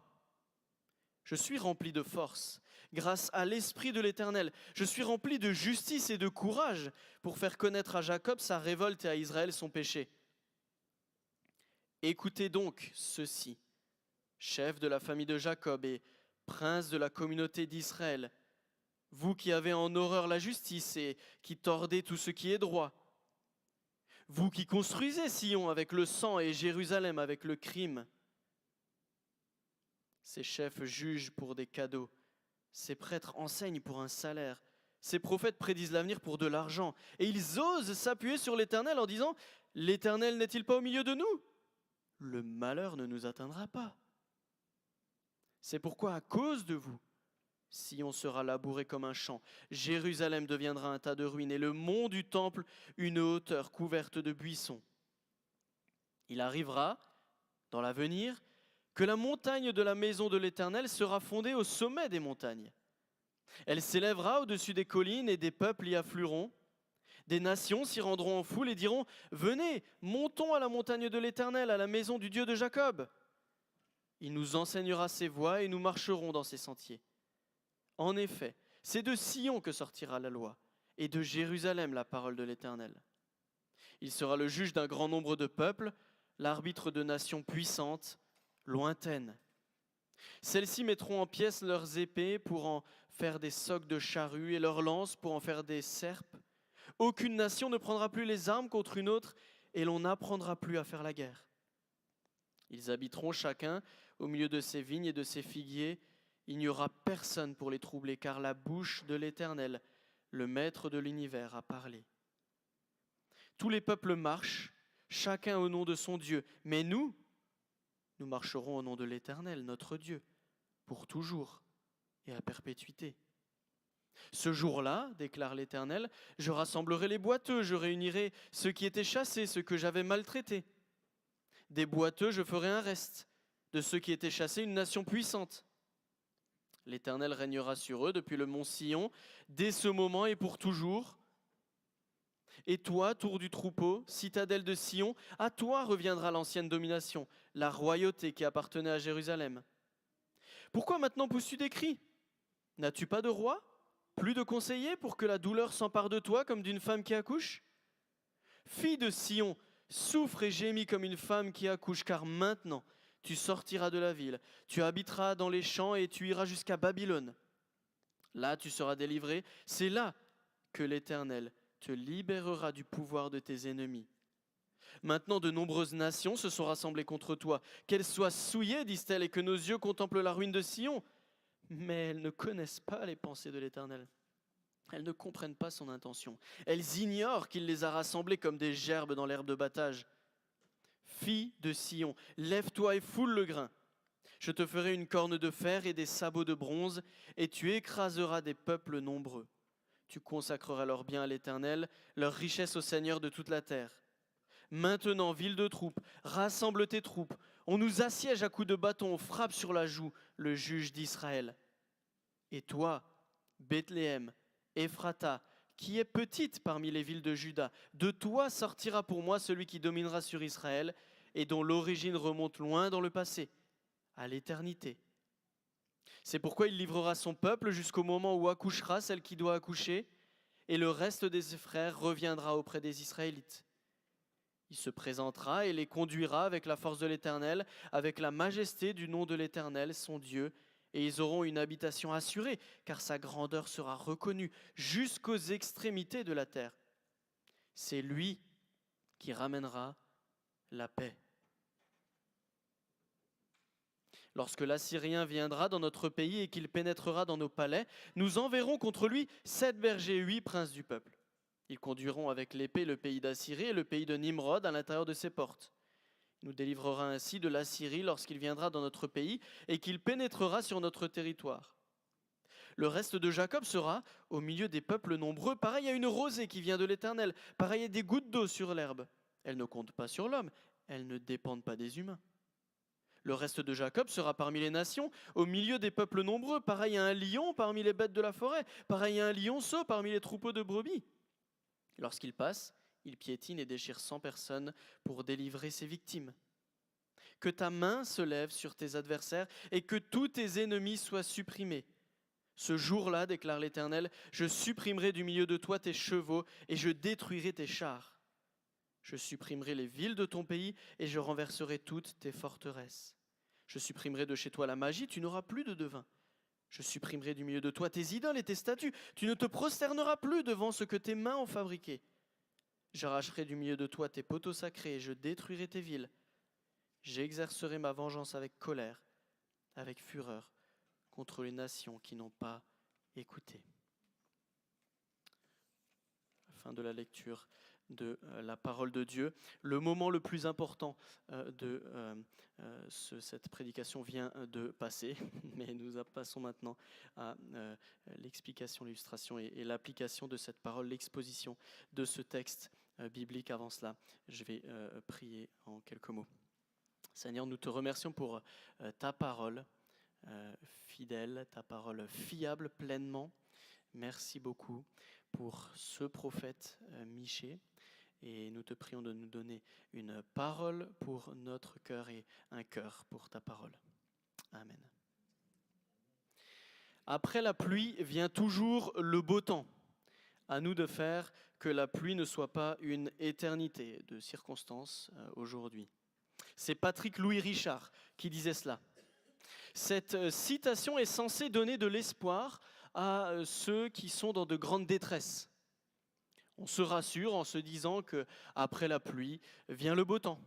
je suis rempli de force, grâce à l'Esprit de l'Éternel. Je suis rempli de justice et de courage pour faire connaître à Jacob sa révolte et à Israël son péché. Écoutez donc ceci, chefs de la famille de Jacob et princes de la communauté d'Israël, vous qui avez en horreur la justice et qui tordez tout ce qui est droit, vous qui construisez Sion avec le sang et Jérusalem avec le crime. Ces chefs jugent pour des cadeaux, ces prêtres enseignent pour un salaire, ces prophètes prédisent l'avenir pour de l'argent, et ils osent s'appuyer sur l'Éternel en disant « L'Éternel n'est-il pas au milieu de nous ? Le malheur ne nous atteindra pas. » C'est pourquoi à cause de vous, Sion sera labouré comme un champ, Jérusalem deviendra un tas de ruines, et le mont du temple une hauteur couverte de buissons. Il arrivera, dans l'avenir, que la montagne de la maison de l'Éternel sera fondée au sommet des montagnes. Elle s'élèvera au-dessus des collines et des peuples y afflueront. Des nations s'y rendront en foule et diront « Venez, montons à la montagne de l'Éternel, à la maison du Dieu de Jacob. Il nous enseignera ses voies et nous marcherons dans ses sentiers. En effet, c'est de Sion que sortira la loi, et de Jérusalem la parole de l'Éternel. Il sera le juge d'un grand nombre de peuples, l'arbitre de nations puissantes, lointaines. Celles-ci mettront en pièces leurs épées pour en faire des socs de charrues et leurs lances pour en faire des serpes. Aucune nation ne prendra plus les armes contre une autre et l'on n'apprendra plus à faire la guerre. Ils habiteront chacun au milieu de ses vignes et de ses figuiers. Il n'y aura personne pour les troubler, car la bouche de l'Éternel, le Maître de l'univers, a parlé. Tous les peuples marchent, chacun au nom de son Dieu, mais nous marcherons au nom de l'Éternel, notre Dieu, pour toujours et à perpétuité. Ce jour-là, déclare l'Éternel, je rassemblerai les boiteux, je réunirai ceux qui étaient chassés, ceux que j'avais maltraités. Des boiteux, je ferai un reste, de ceux qui étaient chassés, une nation puissante. L'Éternel régnera sur eux depuis le mont Sion, dès ce moment et pour toujours. Et toi, tour du troupeau, citadelle de Sion, à toi reviendra l'ancienne domination, la royauté qui appartenait à Jérusalem. Pourquoi maintenant pousses-tu des cris ? N'as-tu pas de roi ? Plus de conseillers pour que la douleur s'empare de toi comme d'une femme qui accouche ? Fille de Sion, souffre et gémis comme une femme qui accouche, car maintenant tu sortiras de la ville, tu habiteras dans les champs et tu iras jusqu'à Babylone. Là tu seras délivré, c'est là que l'Éternel te libérera du pouvoir de tes ennemis. Maintenant de nombreuses nations se sont rassemblées contre toi. Qu'elles soient souillées, disent-elles, et que nos yeux contemplent la ruine de Sion. Mais elles ne connaissent pas les pensées de l'Éternel. Elles ne comprennent pas son intention. Elles ignorent qu'il les a rassemblées comme des gerbes dans l'herbe de battage. Fille de Sion, lève-toi et foule le grain. Je te ferai une corne de fer et des sabots de bronze, et tu écraseras des peuples nombreux. Tu consacreras leurs biens à l'Éternel, leurs richesses au Seigneur de toute la terre. Maintenant, ville de troupes, rassemble tes troupes. On nous assiège à coups de bâton, on frappe sur la joue le juge d'Israël. Et toi, Bethléem, Ephrata, qui est petite parmi les villes de Juda. De toi sortira pour moi celui qui dominera sur Israël et dont l'origine remonte loin dans le passé, à l'éternité. C'est pourquoi il livrera son peuple jusqu'au moment où accouchera celle qui doit accoucher, et le reste de ses frères reviendra auprès des Israélites. Il se présentera et les conduira avec la force de l'Éternel, avec la majesté du nom de l'Éternel, son Dieu, et ils auront une habitation assurée, car sa grandeur sera reconnue jusqu'aux extrémités de la terre. C'est lui qui ramènera la paix. Lorsque l'Assyrien viendra dans notre pays et qu'il pénétrera dans nos palais, nous enverrons contre lui 7 bergers et 8 princes du peuple. Ils conduiront avec l'épée le pays d'Assyrie et le pays de Nimrod à l'intérieur de ses portes. Il nous délivrera ainsi de l'Assyrie lorsqu'il viendra dans notre pays et qu'il pénétrera sur notre territoire. Le reste de Jacob sera au milieu des peuples nombreux, pareil à une rosée qui vient de l'Éternel, pareil à des gouttes d'eau sur l'herbe. Elles ne comptent pas sur l'homme, elles ne dépendent pas des humains. Le reste de Jacob sera parmi les nations, au milieu des peuples nombreux, pareil à un lion parmi les bêtes de la forêt, pareil à un lionceau parmi les troupeaux de brebis. Lorsqu'il passe, il piétine et déchire 100 personnes pour délivrer ses victimes. Que ta main se lève sur tes adversaires et que tous tes ennemis soient supprimés. Ce jour-là, déclare l'Éternel, je supprimerai du milieu de toi tes chevaux et je détruirai tes chars. Je supprimerai les villes de ton pays et je renverserai toutes tes forteresses. Je supprimerai de chez toi la magie, tu n'auras plus de devin. Je supprimerai du milieu de toi tes idoles et tes statues. Tu ne te prosterneras plus devant ce que tes mains ont fabriqué. J'arracherai du milieu de toi tes poteaux sacrés et je détruirai tes villes. J'exercerai ma vengeance avec colère, avec fureur, contre les nations qui n'ont pas écouté. Fin de la lecture de la parole de Dieu. Le moment le plus important de cette prédication vient de passer, mais nous passons maintenant à l'explication, l'illustration et l'application de cette parole, l'exposition de ce texte biblique. Avant cela, je vais prier en quelques mots. Seigneur, nous te remercions pour ta parole fidèle, ta parole fiable pleinement. Merci beaucoup pour ce prophète Michée. Et nous te prions de nous donner une parole pour notre cœur et un cœur pour ta parole. Amen. Après la pluie vient toujours le beau temps. À nous de faire que la pluie ne soit pas une éternité de circonstances aujourd'hui. C'est Patrick Louis Richard qui disait cela. Cette citation est censée donner de l'espoir à ceux qui sont dans de grandes détresses. On se rassure en se disant qu'après la pluie vient le beau temps.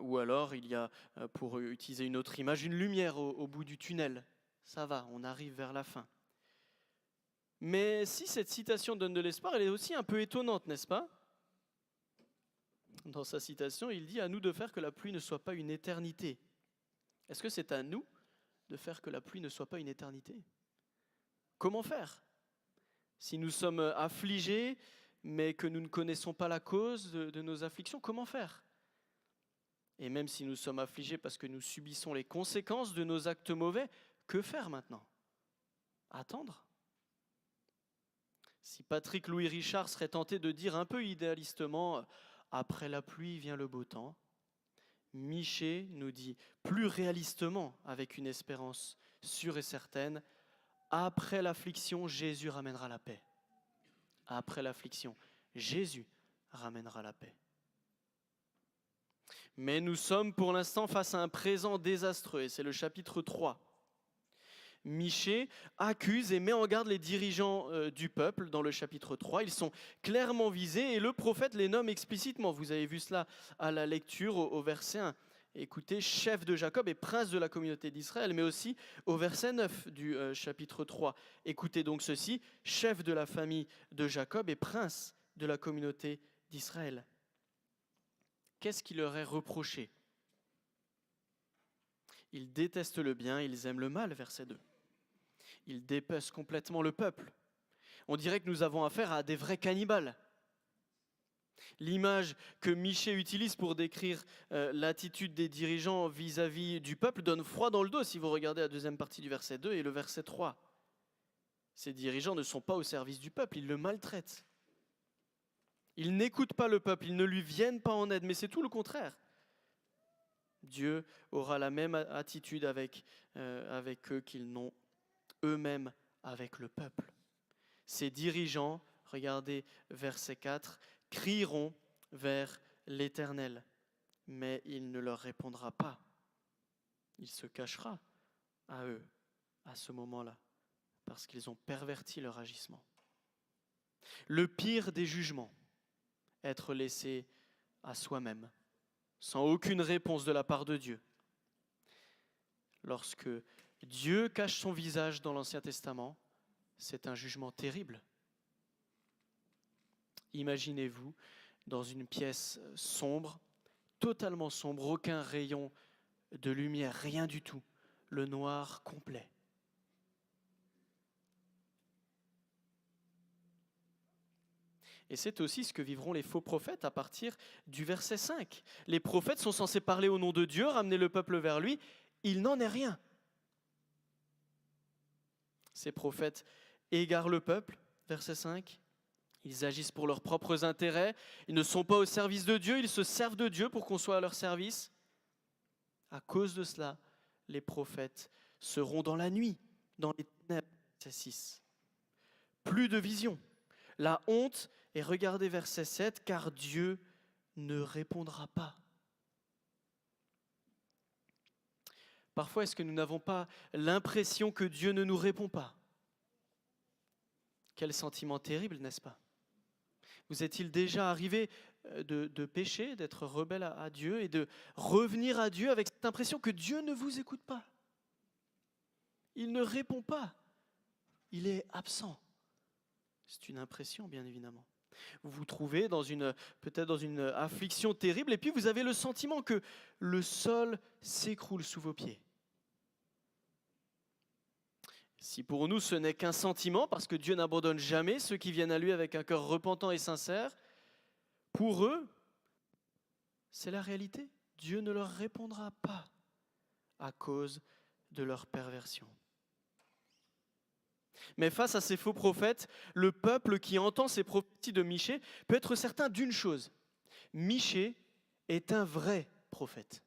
Ou alors il y a, pour utiliser une autre image, une lumière au bout du tunnel. Ça va, on arrive vers la fin. Mais si cette citation donne de l'espoir, elle est aussi un peu étonnante, n'est-ce pas ? Dans sa citation, il dit « À nous de faire que la pluie ne soit pas une éternité ». Est-ce que c'est à nous de faire que la pluie ne soit pas une éternité ? Comment faire ? Si nous sommes affligés, mais que nous ne connaissons pas la cause de nos afflictions, comment faire ? Et même si nous sommes affligés parce que nous subissons les conséquences de nos actes mauvais, que faire maintenant ? Attendre ? Si Patrick Louis Richard serait tenté de dire un peu idéalistement « Après la pluie vient le beau temps », Michée nous dit plus réalistement, avec une espérance sûre et certaine, après l'affliction, Jésus ramènera la paix. Après l'affliction, Jésus ramènera la paix. Mais nous sommes pour l'instant face à un présent désastreux, et c'est le chapitre 3. Michée accuse et met en garde les dirigeants du peuple dans le chapitre 3. Ils sont clairement visés et le prophète les nomme explicitement. Vous avez vu cela à la lecture au verset 1. Écoutez, chef de Jacob et prince de la communauté d'Israël, mais aussi au verset 9 du chapitre 3. Écoutez donc ceci, chef de la famille de Jacob et prince de la communauté d'Israël. Qu'est-ce qui leur est reproché ? Ils détestent le bien, ils aiment le mal, verset 2. Ils dépecent complètement le peuple. On dirait que nous avons affaire à des vrais cannibales. L'image que Michée utilise pour décrire l'attitude des dirigeants vis-à-vis du peuple donne froid dans le dos si vous regardez la deuxième partie du verset 2 et le verset 3. Ces dirigeants ne sont pas au service du peuple, ils le maltraitent. Ils n'écoutent pas le peuple, ils ne lui viennent pas en aide, mais c'est tout le contraire. Dieu aura la même attitude avec eux qu'ils n'ont eux-mêmes avec le peuple. Ces dirigeants, regardez verset 4, crieront vers l'Éternel, mais il ne leur répondra pas. Il se cachera à eux à ce moment-là, parce qu'ils ont perverti leur agissement. Le pire des jugements, être laissé à soi-même, sans aucune réponse de la part de Dieu. Lorsque Dieu cache son visage dans l'Ancien Testament, c'est un jugement terrible. Imaginez-vous dans une pièce sombre, totalement sombre, aucun rayon de lumière, rien du tout, le noir complet. Et c'est aussi ce que vivront les faux prophètes à partir du verset 5. Les prophètes sont censés parler au nom de Dieu, ramener le peuple vers lui. Il n'en est rien. Ces prophètes égarent le peuple, verset 5. Ils agissent pour leurs propres intérêts. Ils ne sont pas au service de Dieu, ils se servent de Dieu pour qu'on soit à leur service. À cause de cela, les prophètes seront dans la nuit, dans les ténèbres, verset 6. Plus de vision. La honte, et regardez verset 7, car Dieu ne répondra pas. Parfois, est-ce que nous n'avons pas l'impression que Dieu ne nous répond pas ? Quel sentiment terrible, n'est-ce pas ? Vous est-il déjà arrivé de pécher, d'être rebelle à Dieu et de revenir à Dieu avec cette impression que Dieu ne vous écoute pas ? Il ne répond pas. Il est absent. C'est une impression, bien évidemment. Vous vous trouvez peut-être dans une affliction terrible et puis vous avez le sentiment que le sol s'écroule sous vos pieds. Si pour nous ce n'est qu'un sentiment, parce que Dieu n'abandonne jamais ceux qui viennent à lui avec un cœur repentant et sincère, pour eux, c'est la réalité. Dieu ne leur répondra pas à cause de leur perversion. Mais face à ces faux prophètes, le peuple qui entend ces prophéties de Michée peut être certain d'une chose. Michée est un vrai prophète.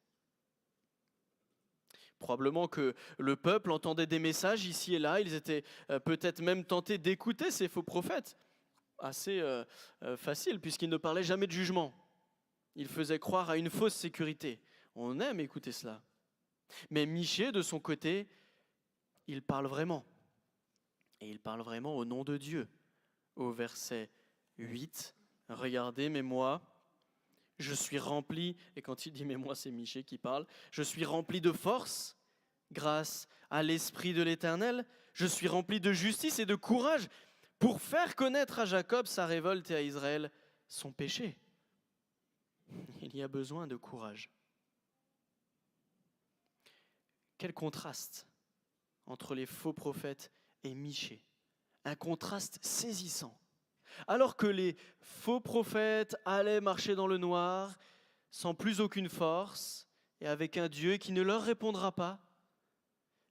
Probablement que le peuple entendait des messages ici et là, ils étaient peut-être même tentés d'écouter ces faux prophètes. Assez facile, puisqu'ils ne parlaient jamais de jugement. Ils faisaient croire à une fausse sécurité. On aime écouter cela. Mais Michée, de son côté, il parle vraiment. Et il parle vraiment au nom de Dieu. Au verset 8, regardez, mais moi, je suis rempli, et quand il dit mais moi, c'est Michée qui parle, je suis rempli de force grâce à l'Esprit de l'Éternel, je suis rempli de justice et de courage pour faire connaître à Jacob sa révolte et à Israël son péché. Il y a besoin de courage. Quel contraste entre les faux prophètes et Michée. Un contraste saisissant. Alors que les faux prophètes allaient marcher dans le noir, sans plus aucune force, et avec un Dieu qui ne leur répondra pas,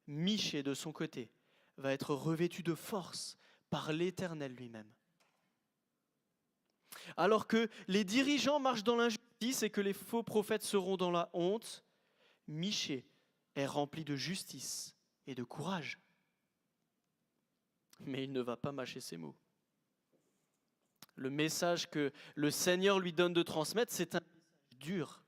Michée, de son côté, va être revêtu de force par l'Éternel lui-même. Alors que les dirigeants marchent dans l'injustice et que les faux prophètes seront dans la honte, Michée est rempli de justice et de courage. Mais il ne va pas mâcher ses mots. Le message que le Seigneur lui donne de transmettre, c'est un message dur.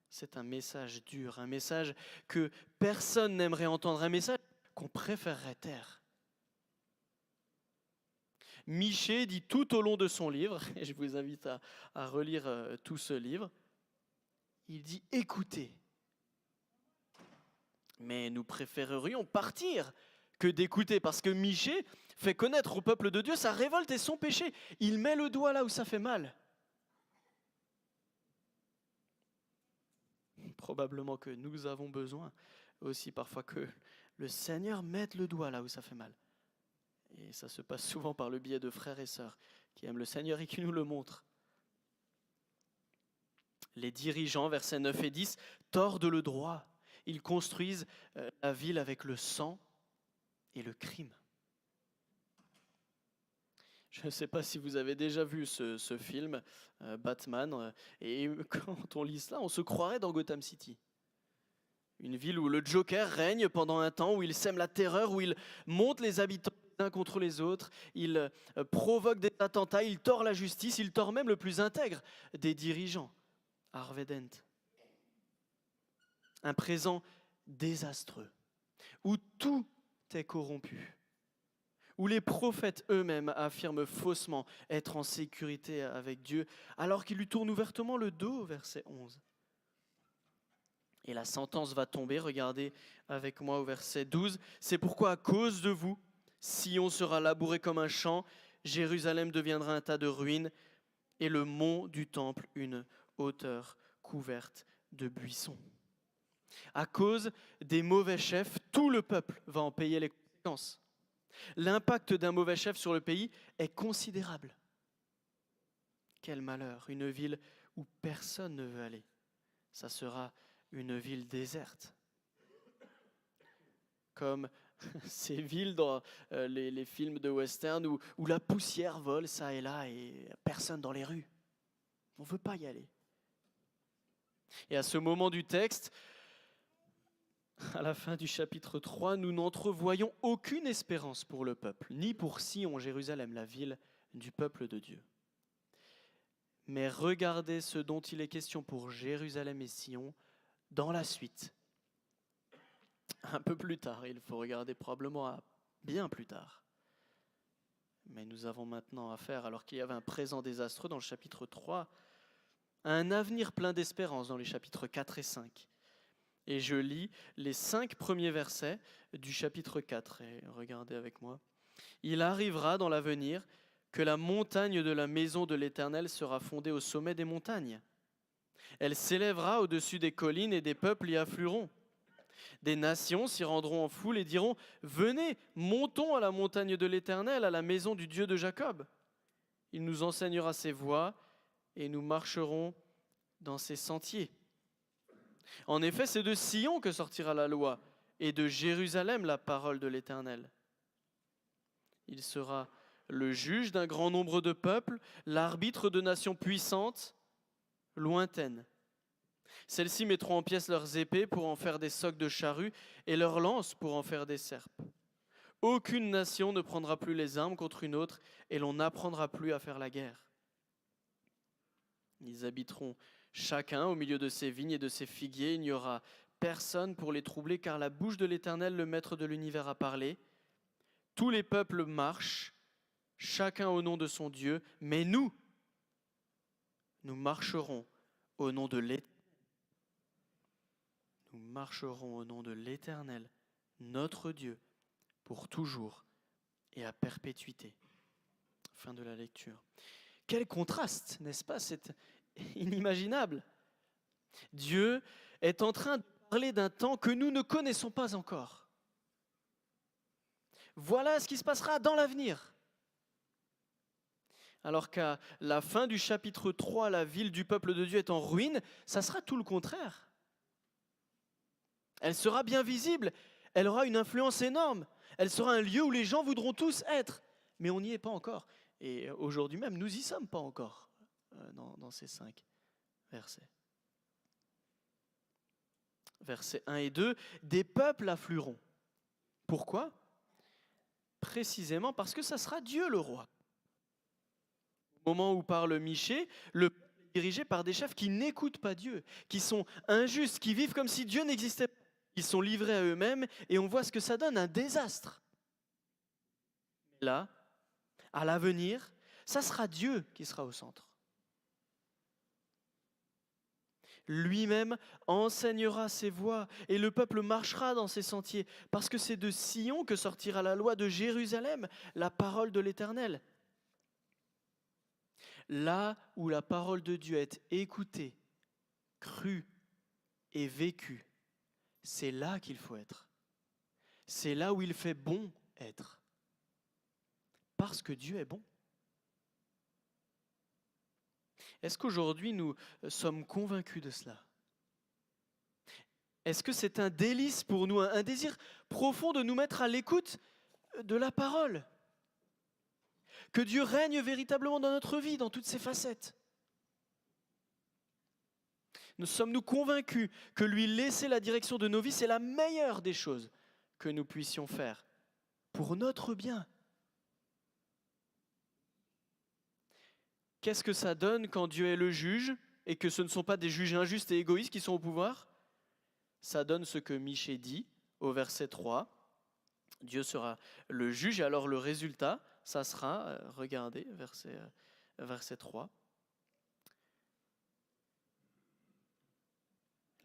C'est un message dur, un message que personne n'aimerait entendre, un message qu'on préférerait taire. Michée dit tout au long de son livre, et je vous invite à relire tout ce livre, il dit « Écoutez, mais nous préférerions partir que d'écouter, parce que Michée fait connaître au peuple de Dieu sa révolte et son péché. Il met le doigt là où ça fait mal. » Probablement que nous avons besoin aussi parfois que le Seigneur mette le doigt là où ça fait mal. Et ça se passe souvent par le biais de frères et sœurs qui aiment le Seigneur et qui nous le montrent. Les dirigeants, versets 9 et 10, tordent le droit. Ils construisent la ville avec le sang et le crime. Je ne sais pas si vous avez déjà vu ce film, Batman, et quand on lit cela, on se croirait dans Gotham City. Une ville où le Joker règne pendant un temps, où il sème la terreur, où il monte les habitants les uns contre les autres, il provoque des attentats, il tord la justice, il tord même le plus intègre des dirigeants, Harvey Dent. Un présent désastreux, où tout est corrompu, où les prophètes eux-mêmes affirment faussement être en sécurité avec Dieu, alors qu'ils lui tournent ouvertement le dos, verset 11. Et la sentence va tomber, regardez avec moi au verset 12. C'est pourquoi à cause de vous, Sion sera labouré comme un champ, Jérusalem deviendra un tas de ruines, et le mont du temple une hauteur couverte de buissons. À cause des mauvais chefs, tout le peuple va en payer les conséquences. L'impact d'un mauvais chef sur le pays est considérable. Quel malheur, une ville où personne ne veut aller. Ça sera une ville déserte. Comme ces villes dans les films de western où la poussière vole ça et là et personne dans les rues. On ne veut pas y aller. Et à ce moment du texte, à la fin du chapitre 3, nous n'entrevoyons aucune espérance pour le peuple, ni pour Sion, Jérusalem, la ville du peuple de Dieu. Mais regardez ce dont il est question pour Jérusalem et Sion dans la suite. Un peu plus tard, il faut regarder probablement à bien plus tard. Mais nous avons maintenant affaire, alors qu'il y avait un présent désastreux dans le chapitre 3, à un avenir plein d'espérance dans les chapitres 4 et 5. Et je lis les 5 premiers versets du chapitre 4. Et regardez avec moi. « Il arrivera dans l'avenir que la montagne de la maison de l'Éternel sera fondée au sommet des montagnes. Elle s'élèvera au-dessus des collines et des peuples y afflueront. Des nations s'y rendront en foule et diront « Venez, montons à la montagne de l'Éternel, à la maison du Dieu de Jacob. Il nous enseignera ses voies et nous marcherons dans ses sentiers. » En effet, c'est de Sion que sortira la loi, et de Jérusalem la parole de l'Éternel. Il sera le juge d'un grand nombre de peuples, l'arbitre de nations puissantes, lointaines. Celles-ci mettront en pièces leurs épées pour en faire des socs de charrues, et leurs lances pour en faire des serpes. Aucune nation ne prendra plus les armes contre une autre, et l'on n'apprendra plus à faire la guerre. Ils habiteront chacun au milieu de ses vignes et de ses figuiers. Il n'y aura personne pour les troubler, car la bouche de l'Éternel, le Maître de l'univers, a parlé. Tous les peuples marchent, chacun au nom de son Dieu, mais nous marcherons au nom de l'Éternel. Nous marcherons au nom de l'Éternel, notre Dieu, pour toujours et à perpétuité. Fin de la lecture. Quel contraste, n'est-ce pas? C'est inimaginable. Dieu est en train de parler d'un temps que nous ne connaissons pas encore. Voilà ce qui se passera dans l'avenir. Alors qu'à la fin du chapitre 3, la ville du peuple de Dieu est en ruine, ça sera tout le contraire. Elle sera bien visible, elle aura une influence énorme, elle sera un lieu où les gens voudront tous être, mais on n'y est pas encore. Et aujourd'hui même, nous y sommes pas encore dans ces 5 versets. Versets 1 et 2, des peuples afflueront. Pourquoi? Précisément parce que ça sera Dieu le roi. Au moment où parle Michée, le peuple est dirigé par des chefs qui n'écoutent pas Dieu, qui sont injustes, qui vivent comme si Dieu n'existait pas. Ils sont livrés à eux-mêmes et on voit ce que ça donne, un désastre. Là, à l'avenir, ça sera Dieu qui sera au centre. Lui-même enseignera ses voies et le peuple marchera dans ses sentiers, parce que c'est de Sion que sortira la loi, de Jérusalem, la parole de l'Éternel. Là où la parole de Dieu est écoutée, crue et vécue, c'est là qu'il faut être. C'est là où il fait bon être. Parce que Dieu est bon. Est-ce qu'aujourd'hui nous sommes convaincus de cela? Est-ce que c'est un délice pour nous, un désir profond de nous mettre à l'écoute de la parole? Que Dieu règne véritablement dans notre vie, dans toutes ses facettes. Nous sommes-nous convaincus que lui laisser la direction de nos vies, c'est la meilleure des choses que nous puissions faire pour notre bien. Qu'est-ce que ça donne quand Dieu est le juge et que ce ne sont pas des juges injustes et égoïstes qui sont au pouvoir? Ça donne ce que Michée dit au verset 3. Dieu sera le juge et alors le résultat, ça sera, regardez, verset 3.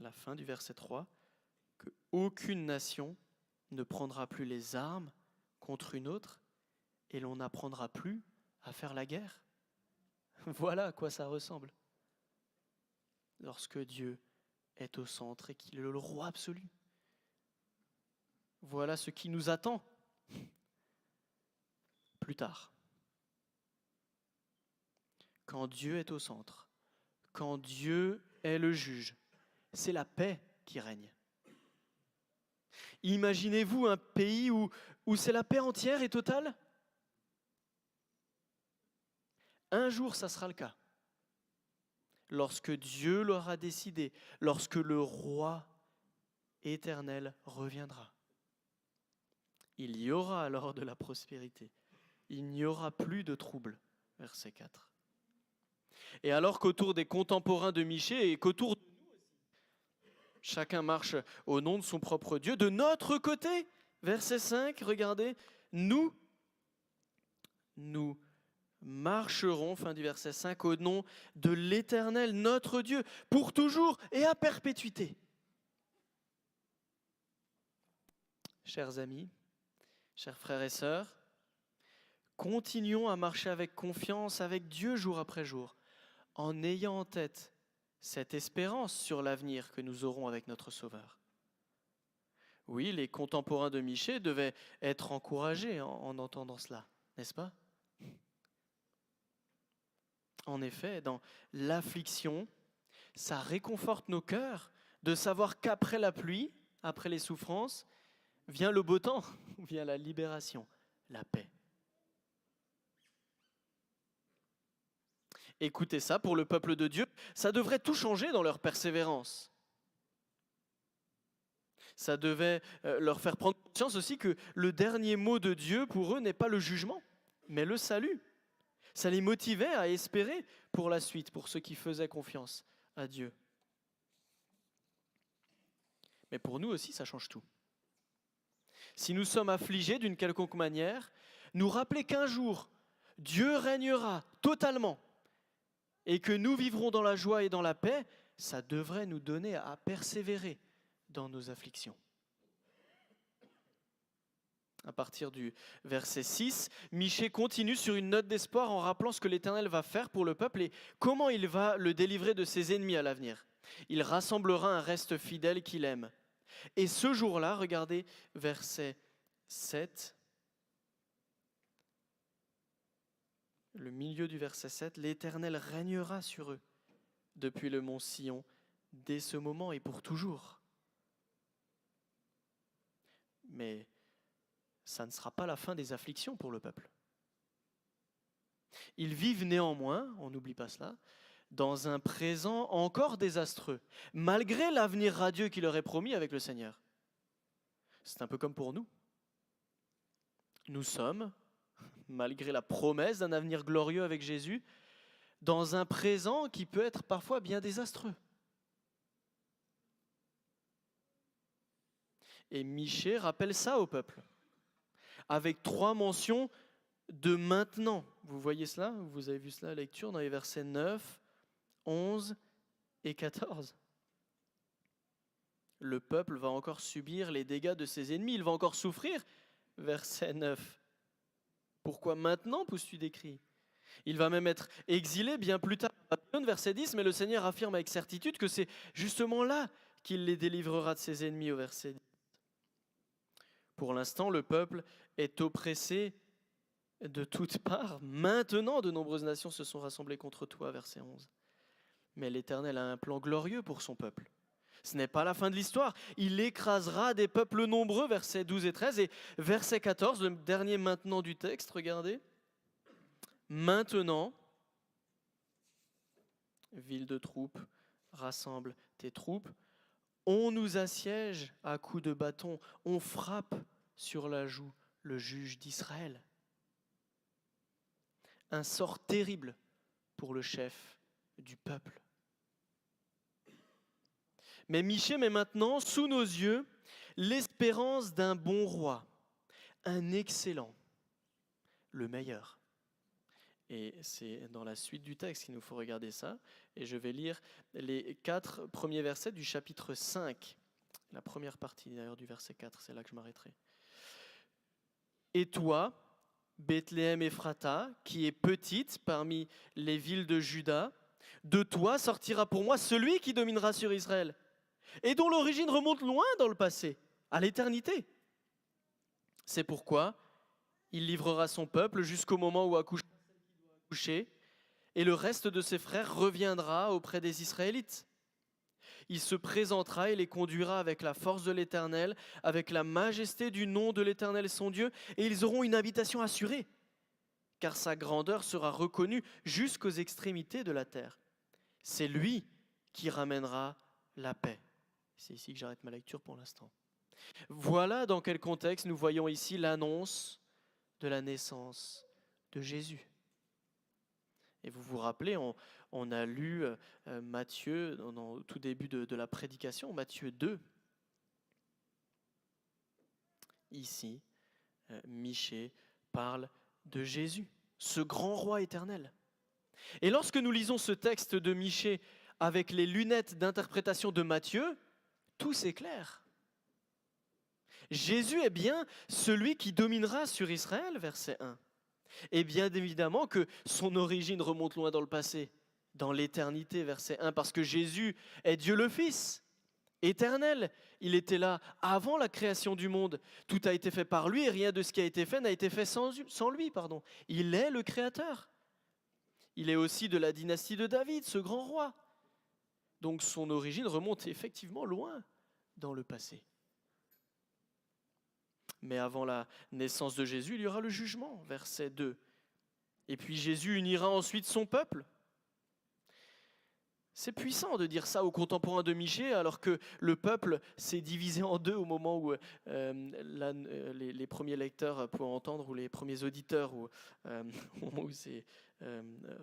La fin du verset 3, que aucune nation ne prendra plus les armes contre une autre et l'on n'apprendra plus à faire la guerre. Voilà à quoi ça ressemble. Lorsque Dieu est au centre et qu'il est le roi absolu. Voilà ce qui nous attend plus tard. Quand Dieu est au centre, quand Dieu est le juge, c'est la paix qui règne. Imaginez-vous un pays où c'est la paix entière et totale? Un jour, ça sera le cas. Lorsque Dieu l'aura décidé, lorsque le roi éternel reviendra. Il y aura alors de la prospérité. Il n'y aura plus de troubles. Verset 4. Et alors qu'autour des contemporains de Michée et qu'autour de nous aussi, chacun marche au nom de son propre Dieu, de notre côté, verset 5, regardez, nous marcherons, fin du verset 5, au nom de l'Éternel, notre Dieu, pour toujours et à perpétuité. Chers amis, chers frères et sœurs, continuons à marcher avec confiance avec Dieu jour après jour, en ayant en tête cette espérance sur l'avenir que nous aurons avec notre Sauveur. Oui, les contemporains de Michée devaient être encouragés en entendant cela, n'est-ce pas? En effet, dans l'affliction, ça réconforte nos cœurs de savoir qu'après la pluie, après les souffrances, vient le beau temps, vient la libération, la paix. Écoutez ça, pour le peuple de Dieu, ça devrait tout changer dans leur persévérance. Ça devait leur faire prendre conscience aussi que le dernier mot de Dieu pour eux n'est pas le jugement, mais le salut. Ça les motivait à espérer pour la suite, pour ceux qui faisaient confiance à Dieu. Mais pour nous aussi, ça change tout. Si nous sommes affligés d'une quelconque manière, nous rappeler qu'un jour, Dieu régnera totalement et que nous vivrons dans la joie et dans la paix, ça devrait nous donner à persévérer dans nos afflictions. À partir du verset 6, Michée continue sur une note d'espoir en rappelant ce que l'Éternel va faire pour le peuple et comment il va le délivrer de ses ennemis à l'avenir. Il rassemblera un reste fidèle qu'il aime. Et ce jour-là, regardez verset 7, le milieu du verset 7, l'Éternel régnera sur eux depuis le mont Sion, dès ce moment et pour toujours. Mais ça ne sera pas la fin des afflictions pour le peuple. Ils vivent néanmoins, on n'oublie pas cela, dans un présent encore désastreux, malgré l'avenir radieux qu'il leur est promis avec le Seigneur. C'est un peu comme pour nous. Nous sommes, malgré la promesse d'un avenir glorieux avec Jésus, dans un présent qui peut être parfois bien désastreux. Et Michée rappelle ça au peuple, avec 3 mentions de maintenant. Vous voyez cela? Vous avez vu cela à la lecture dans les versets 9, 11 et 14. Le peuple va encore subir les dégâts de ses ennemis, il va encore souffrir. Verset 9. Pourquoi maintenant pousses-tu des cris? Il va même être exilé bien plus tard. Verset 10, mais le Seigneur affirme avec certitude que c'est justement là qu'il les délivrera de ses ennemis au verset 10. Pour l'instant, le peuple est oppressé de toutes parts. Maintenant, de nombreuses nations se sont rassemblées contre toi, verset 11. Mais l'Éternel a un plan glorieux pour son peuple. Ce n'est pas la fin de l'histoire. Il écrasera des peuples nombreux, versets 12 et 13. Et verset 14, le dernier maintenant du texte, regardez. Maintenant, ville de troupes, rassemble tes troupes. On nous assiège à coups de bâton, on frappe sur la joue le juge d'Israël. Un sort terrible pour le chef du peuple. Mais Michée met maintenant sous nos yeux l'espérance d'un bon roi, un excellent, le meilleur. Et c'est dans la suite du texte qu'il nous faut regarder ça. Et je vais lire les 4 premiers versets du chapitre 5. La première partie d'ailleurs du verset 4, c'est là que je m'arrêterai. Et toi, Bethléem Ephrata, qui est petite parmi les villes de Juda, de toi sortira pour moi celui qui dominera sur Israël, et dont l'origine remonte loin dans le passé, à l'éternité. C'est pourquoi il livrera son peuple jusqu'au moment où accouchera couché, et le reste de ses frères reviendra auprès des Israélites. Il se présentera et les conduira avec la force de l'Éternel, avec la majesté du nom de l'Éternel son Dieu, et ils auront une habitation assurée, car sa grandeur sera reconnue jusqu'aux extrémités de la terre. C'est lui qui ramènera la paix. C'est ici que j'arrête ma lecture pour l'instant. Voilà dans quel contexte nous voyons ici l'annonce de la naissance de Jésus. Et vous vous rappelez, on a lu Matthieu, au tout début de la prédication, Matthieu 2. Ici, Michée parle de Jésus, ce grand roi éternel. Et lorsque nous lisons ce texte de Michée avec les lunettes d'interprétation de Matthieu, tout s'éclaire. Jésus est bien celui qui dominera sur Israël, verset 1. Et bien évidemment que son origine remonte loin dans le passé, dans l'éternité, verset 1, parce que Jésus est Dieu le Fils, éternel. Il était là avant la création du monde. Tout a été fait par lui et rien de ce qui a été fait n'a été fait sans lui. Il est le Créateur. Il est aussi de la dynastie de David, ce grand roi. Donc son origine remonte effectivement loin dans le passé. Mais avant la naissance de Jésus, il y aura le jugement, verset 2. Et puis Jésus unira ensuite son peuple. C'est puissant de dire ça aux contemporains de Michée, alors que le peuple s'est divisé en deux au moment où les premiers lecteurs pouvaient entendre, ou les premiers auditeurs, au moment où c'est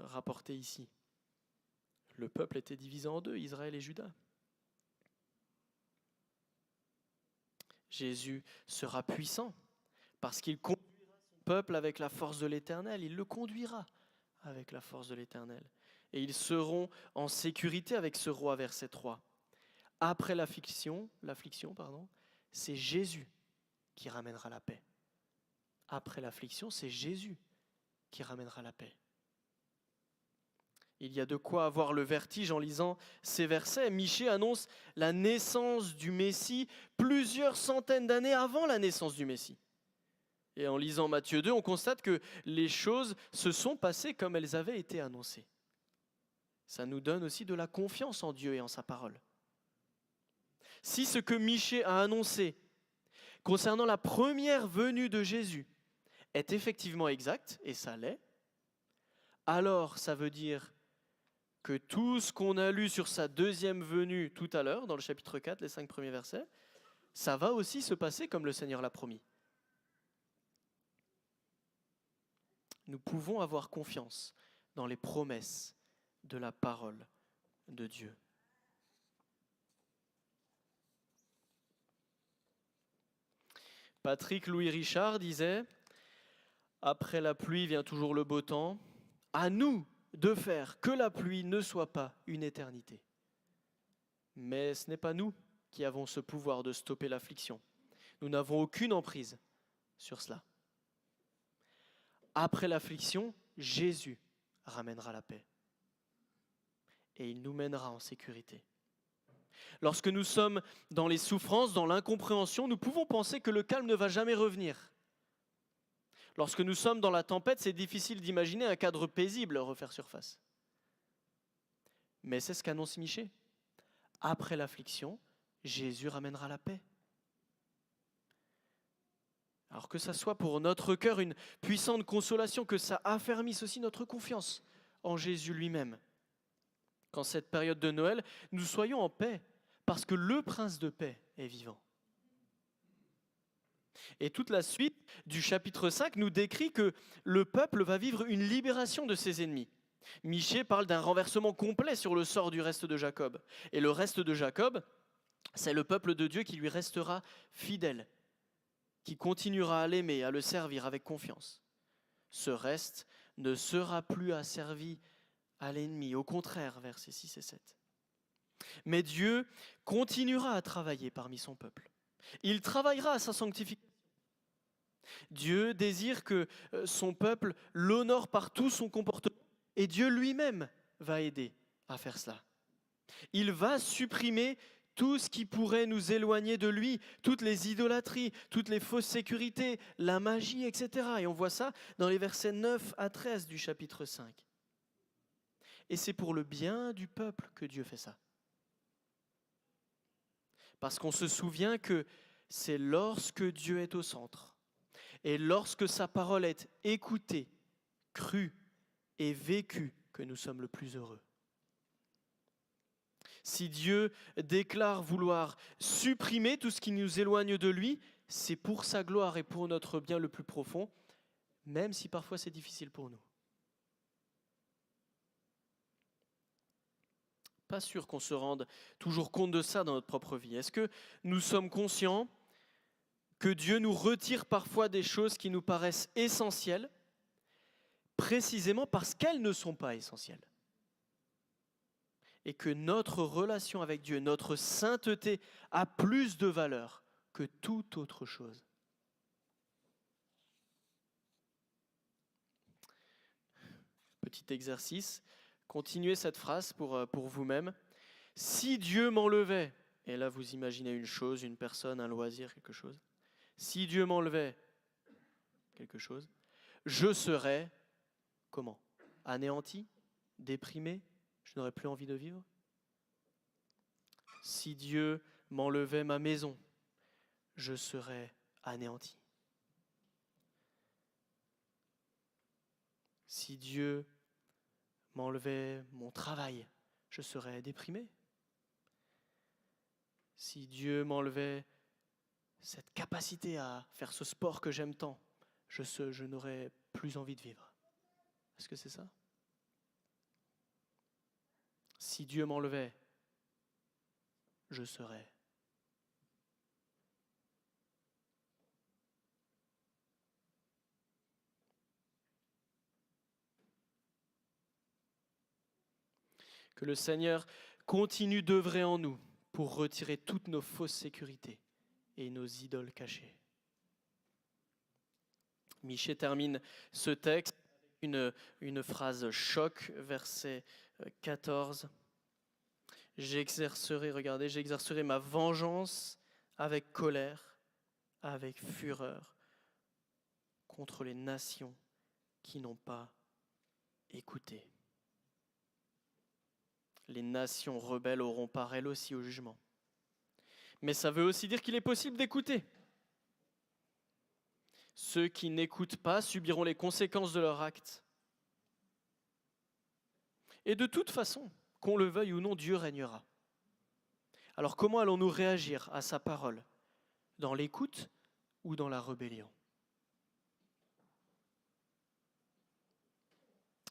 rapporté ici. Le peuple était divisé en deux, Israël et Juda. Jésus sera puissant parce qu'il conduira son peuple avec la force de l'Éternel. Il le conduira avec la force de l'Éternel. Et ils seront en sécurité avec ce roi, verset 3. Après l'affliction, c'est Jésus qui ramènera la paix. Après l'affliction, c'est Jésus qui ramènera la paix. Il y a de quoi avoir le vertige en lisant ces versets. Michée annonce la naissance du Messie plusieurs centaines d'années avant la naissance du Messie. Et en lisant Matthieu 2, on constate que les choses se sont passées comme elles avaient été annoncées. Ça nous donne aussi de la confiance en Dieu et en sa parole. Si ce que Michée a annoncé concernant la première venue de Jésus est effectivement exact, et ça l'est, alors ça veut dire que tout ce qu'on a lu sur sa deuxième venue tout à l'heure, dans le chapitre 4, les 5 premiers versets, ça va aussi se passer comme le Seigneur l'a promis. Nous pouvons avoir confiance dans les promesses de la parole de Dieu. Patrick Louis Richard disait « Après la pluie vient toujours le beau temps. À nous de faire que la pluie ne soit pas une éternité. » Mais ce n'est pas nous qui avons ce pouvoir de stopper l'affliction. Nous n'avons aucune emprise sur cela. Après l'affliction, Jésus ramènera la paix. Et il nous mènera en sécurité. Lorsque nous sommes dans les souffrances, dans l'incompréhension, nous pouvons penser que le calme ne va jamais revenir. Lorsque nous sommes dans la tempête, c'est difficile d'imaginer un cadre paisible refaire surface. Mais c'est ce qu'annonce Michée. Après l'affliction, Jésus ramènera la paix. Alors que ça soit pour notre cœur une puissante consolation, que ça affermisse aussi notre confiance en Jésus lui-même. Qu'en cette période de Noël, nous soyons en paix, parce que le Prince de paix est vivant. Et toute la suite du chapitre 5 nous décrit que le peuple va vivre une libération de ses ennemis. Michée parle d'un renversement complet sur le sort du reste de Jacob. Et le reste de Jacob, c'est le peuple de Dieu qui lui restera fidèle, qui continuera à l'aimer, à le servir avec confiance. Ce reste ne sera plus asservi à l'ennemi, au contraire, versets 6 et 7. Mais Dieu continuera à travailler parmi son peuple. Il travaillera à sa sanctification. Dieu désire que son peuple l'honore par tout son comportement et Dieu lui-même va aider à faire cela. Il va supprimer tout ce qui pourrait nous éloigner de lui, toutes les idolâtries, toutes les fausses sécurités, la magie, etc. Et on voit ça dans les versets 9 à 13 du chapitre 5. Et c'est pour le bien du peuple que Dieu fait ça. Parce qu'on se souvient que c'est lorsque Dieu est au centre et lorsque sa parole est écoutée, crue et vécue que nous sommes le plus heureux. Si Dieu déclare vouloir supprimer tout ce qui nous éloigne de lui, c'est pour sa gloire et pour notre bien le plus profond, même si parfois c'est difficile pour nous. Pas sûr qu'on se rende toujours compte de ça dans notre propre vie. Est-ce que nous sommes conscients que Dieu nous retire parfois des choses qui nous paraissent essentielles, précisément parce qu'elles ne sont pas essentielles? Et que notre relation avec Dieu, notre sainteté a plus de valeur que toute autre chose. Petit exercice, continuez cette phrase pour vous-même. Si Dieu m'enlevait, et là vous imaginez une chose, une personne, un loisir, quelque chose. Si Dieu m'enlevait quelque chose, je serais, comment? Anéanti? Déprimé? Je n'aurais plus envie de vivre? Si Dieu m'enlevait ma maison, je serais anéanti. Si Dieu m'enlevait mon travail, je serais déprimé. Si Dieu m'enlevait cette capacité à faire ce sport que j'aime tant, je n'aurais plus envie de vivre. Est-ce que c'est ça? Si Dieu m'enlevait, je serais. Que le Seigneur continue d'œuvrer en nous pour retirer toutes nos fausses sécurités et nos idoles cachées. Michée termine ce texte avec une phrase choc, verset 14. J'exercerai ma vengeance avec colère, avec fureur, contre les nations qui n'ont pas écouté. Les nations rebelles auront part elles aussi au jugement. Mais ça veut aussi dire qu'il est possible d'écouter. Ceux qui n'écoutent pas subiront les conséquences de leurs actes. Et de toute façon, qu'on le veuille ou non, Dieu régnera. Alors comment allons-nous réagir à sa parole? Dans l'écoute ou dans la rébellion?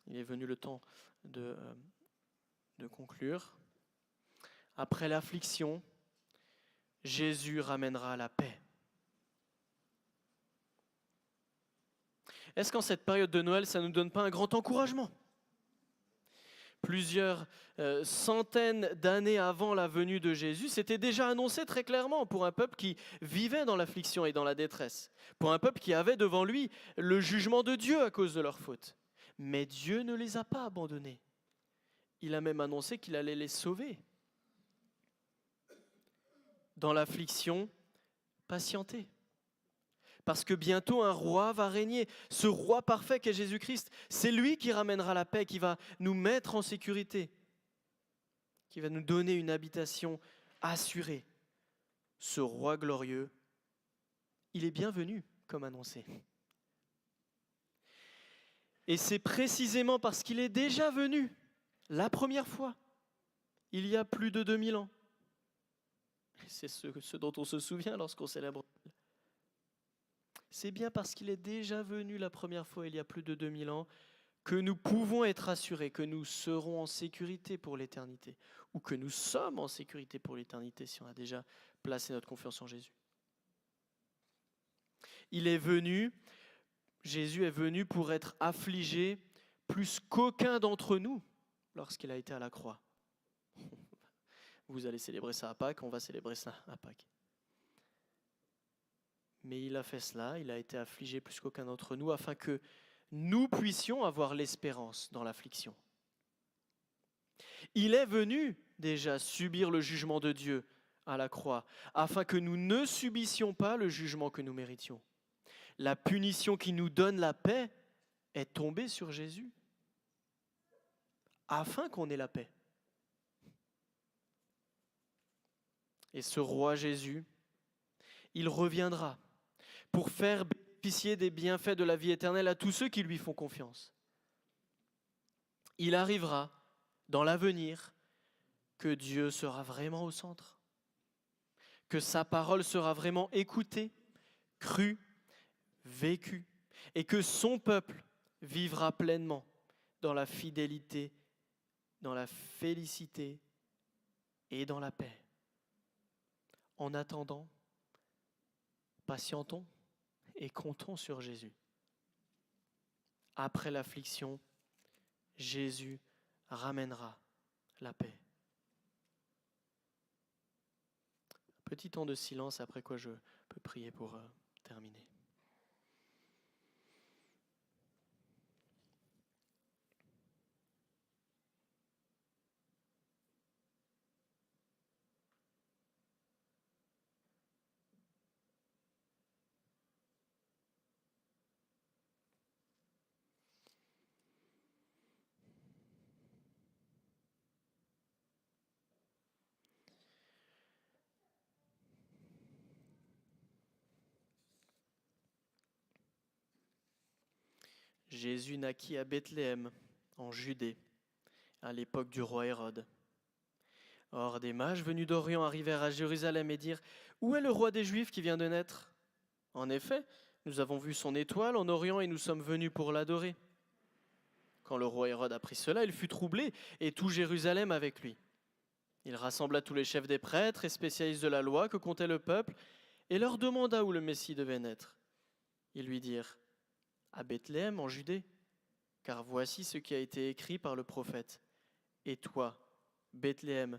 Il est venu le temps de conclure. Après l'affliction, Jésus ramènera la paix. Est-ce qu'en cette période de Noël, ça ne nous donne pas un grand encouragement? Plusieurs centaines d'années avant la venue de Jésus, c'était déjà annoncé très clairement pour un peuple qui vivait dans l'affliction et dans la détresse, pour un peuple qui avait devant lui le jugement de Dieu à cause de leurs fautes. Mais Dieu ne les a pas abandonnés. Il a même annoncé qu'il allait les sauver. Dans l'affliction, patientez. Parce que bientôt un roi va régner. Ce roi parfait qu'est Jésus-Christ, c'est lui qui ramènera la paix, qui va nous mettre en sécurité, qui va nous donner une habitation assurée. Ce roi glorieux, il est bienvenu, comme annoncé. Et c'est précisément parce qu'il est déjà venu la première fois, il y a plus de 2000 ans. C'est ce dont on se souvient lorsqu'on célèbre. C'est bien parce qu'il est déjà venu la première fois il y a plus de 2000 ans que nous pouvons être assurés que nous serons en sécurité pour l'éternité, ou que nous sommes en sécurité pour l'éternité si on a déjà placé notre confiance en Jésus. Jésus est venu pour être affligé plus qu'aucun d'entre nous lorsqu'il a été à la croix. Vous allez célébrer ça à Pâques, on va célébrer ça à Pâques. Mais il a fait cela, il a été affligé plus qu'aucun d'entre nous afin que nous puissions avoir l'espérance dans l'affliction. Il est venu déjà subir le jugement de Dieu à la croix, afin que nous ne subissions pas le jugement que nous méritions. La punition qui nous donne la paix est tombée sur Jésus, afin qu'on ait la paix. Et ce roi Jésus, il reviendra pour faire bénéficier des bienfaits de la vie éternelle à tous ceux qui lui font confiance. Il arrivera dans l'avenir que Dieu sera vraiment au centre, que sa parole sera vraiment écoutée, crue, vécue, et que son peuple vivra pleinement dans la fidélité, dans la félicité et dans la paix. En attendant, patientons et comptons sur Jésus. Après l'affliction, Jésus ramènera la paix. Petit temps de silence, après quoi je peux prier pour terminer. Jésus naquit à Bethléem, en Judée, à l'époque du roi Hérode. Or, des mages venus d'Orient arrivèrent à Jérusalem et dirent « Où est le roi des Juifs qui vient de naître ? En effet, nous avons vu son étoile en Orient et nous sommes venus pour l'adorer. » Quand le roi Hérode apprit cela, il fut troublé et tout Jérusalem avec lui. Il rassembla tous les chefs des prêtres et spécialistes de la loi que comptait le peuple et leur demanda où le Messie devait naître. Ils lui dirent « À Bethléem, en Judée, car voici ce qui a été écrit par le prophète. Et toi, Bethléem,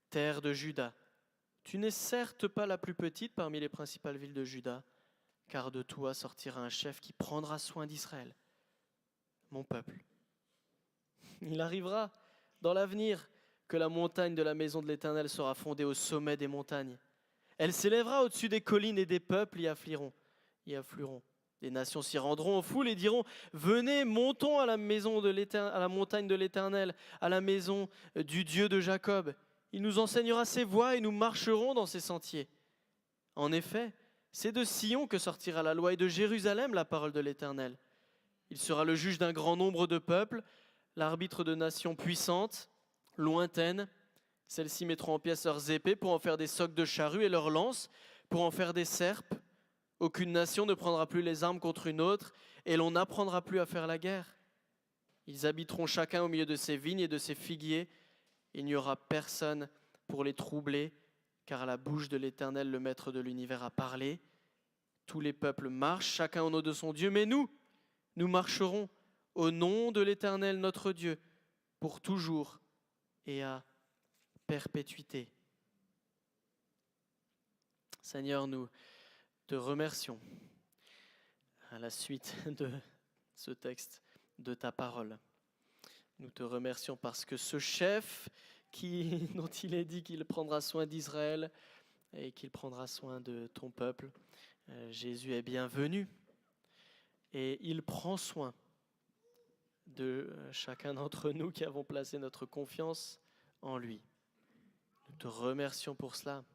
terre de Juda, tu n'es certes pas la plus petite parmi les principales villes de Juda, car de toi sortira un chef qui prendra soin d'Israël, mon peuple. Il arrivera dans l'avenir que la montagne de la maison de l'Éternel sera fondée au sommet des montagnes. Elle s'élèvera au-dessus des collines et des peuples y afflueront. Les nations s'y rendront en foule et diront « Venez, montons à la montagne de l'Éternel, à la maison du Dieu de Jacob. Il nous enseignera ses voies et nous marcherons dans ses sentiers. » En effet, c'est de Sion que sortira la loi et de Jérusalem la parole de l'Éternel. Il sera le juge d'un grand nombre de peuples, l'arbitre de nations puissantes, lointaines. Celles-ci mettront en pièces leurs épées pour en faire des socs de charrues et leurs lances pour en faire des serpes. Aucune nation ne prendra plus les armes contre une autre, et l'on n'apprendra plus à faire la guerre. Ils habiteront chacun au milieu de ses vignes et de ses figuiers. Il n'y aura personne pour les troubler, car la bouche de l'Éternel, le Maître de l'univers, a parlé. Tous les peuples marchent, chacun au nom de son Dieu, mais nous marcherons au nom de l'Éternel, notre Dieu, pour toujours et à perpétuité. Seigneur, nous te remercions à la suite de ce texte, de ta parole. Nous te remercions parce que ce chef dont il est dit qu'il prendra soin d'Israël et qu'il prendra soin de ton peuple, Jésus est bienvenu et il prend soin de chacun d'entre nous qui avons placé notre confiance en lui. Nous te remercions pour cela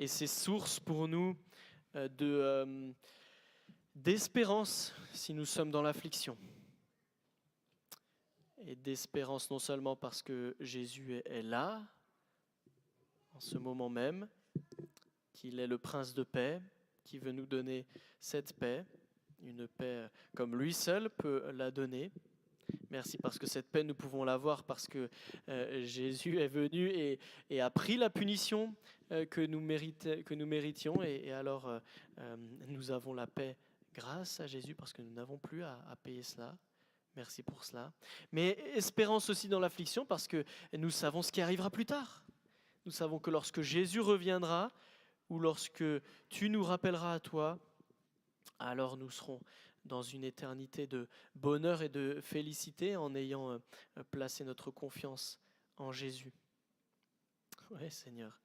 et c'est source pour nous d'espérance si nous sommes dans l'affliction. Et d'espérance non seulement parce que Jésus est là, en ce moment même, qu'il est le prince de paix, qui veut nous donner cette paix, une paix comme lui seul peut la donner. Merci parce que cette paix, nous pouvons l'avoir parce que Jésus est venu et a pris la punition que nous méritions. Et alors, nous avons la paix grâce à Jésus parce que nous n'avons plus à payer cela. Merci pour cela. Mais espérance aussi dans l'affliction parce que nous savons ce qui arrivera plus tard. Nous savons que lorsque Jésus reviendra ou lorsque tu nous rappelleras à toi, alors nous serons dans une éternité de bonheur et de félicité en ayant placé notre confiance en Jésus. Oui, Seigneur,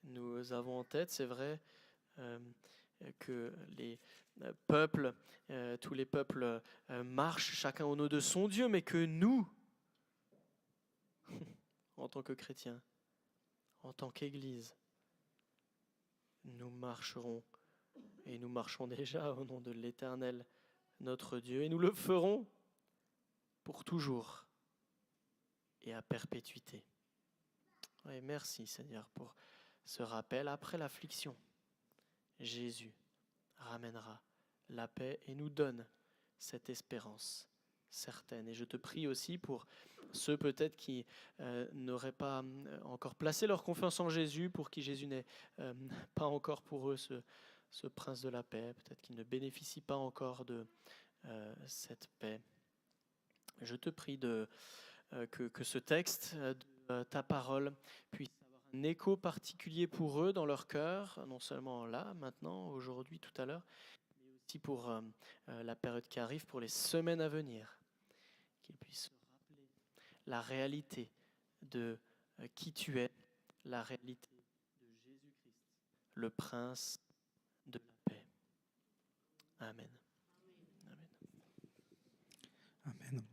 nous avons en tête, c'est vrai, que les peuples, tous les peuples marchent chacun au nom de son Dieu, mais que nous, en tant que chrétiens, en tant qu'Église, nous marcherons et nous marchons déjà au nom de l'Éternel, notre Dieu, et nous le ferons pour toujours et à perpétuité. Et merci Seigneur pour ce rappel. Après l'affliction, Jésus ramènera la paix et nous donne cette espérance certaine. Et je te prie aussi pour ceux peut-être qui n'auraient pas encore placé leur confiance en Jésus, pour qui Jésus n'est pas encore pour eux ce prince de la paix, peut-être qu'ils ne bénéficient pas encore de cette paix. Je te prie que ce texte de ta parole puisse avoir un écho particulier pour eux dans leur cœur, non seulement là, maintenant, aujourd'hui, tout à l'heure, mais aussi pour la période qui arrive, pour les semaines à venir, qu'ils puissent se rappeler la réalité de qui tu es, la réalité de Jésus-Christ, le prince de la paix. Amen. Amen.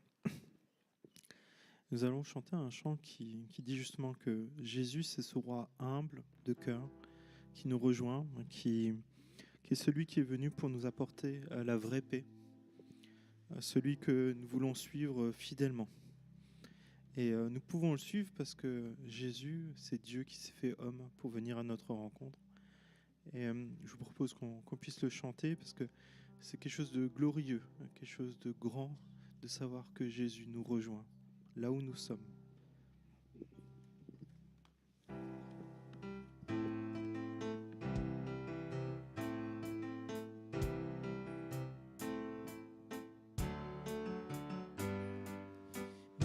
Nous allons chanter un chant qui dit justement que Jésus, c'est ce roi humble de cœur qui nous rejoint, qui est celui qui est venu pour nous apporter la vraie paix, celui que nous voulons suivre fidèlement. Et nous pouvons le suivre parce que Jésus, c'est Dieu qui s'est fait homme pour venir à notre rencontre. Et je vous propose qu'on puisse le chanter parce que c'est quelque chose de glorieux, quelque chose de grand, de savoir que Jésus nous rejoint là où nous sommes.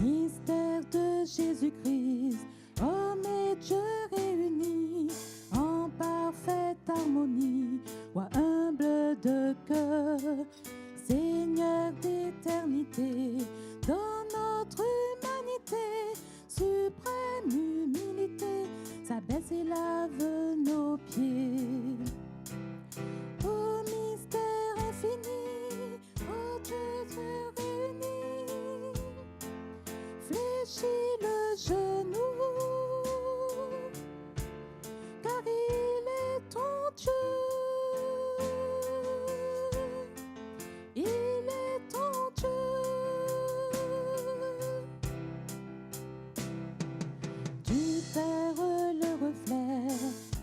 Mystère de Jésus-Christ, homme et Dieu réunis en parfaite harmonie, roi humble de cœur, Seigneur d'éternité, dans notre humanité, suprême humilité, s'abaisse et lave nos pieds. Ô mystère infini, ô Dieu réuni, fléchis le genou, car il est ton Dieu. Il est ton Dieu. Du Père le reflet,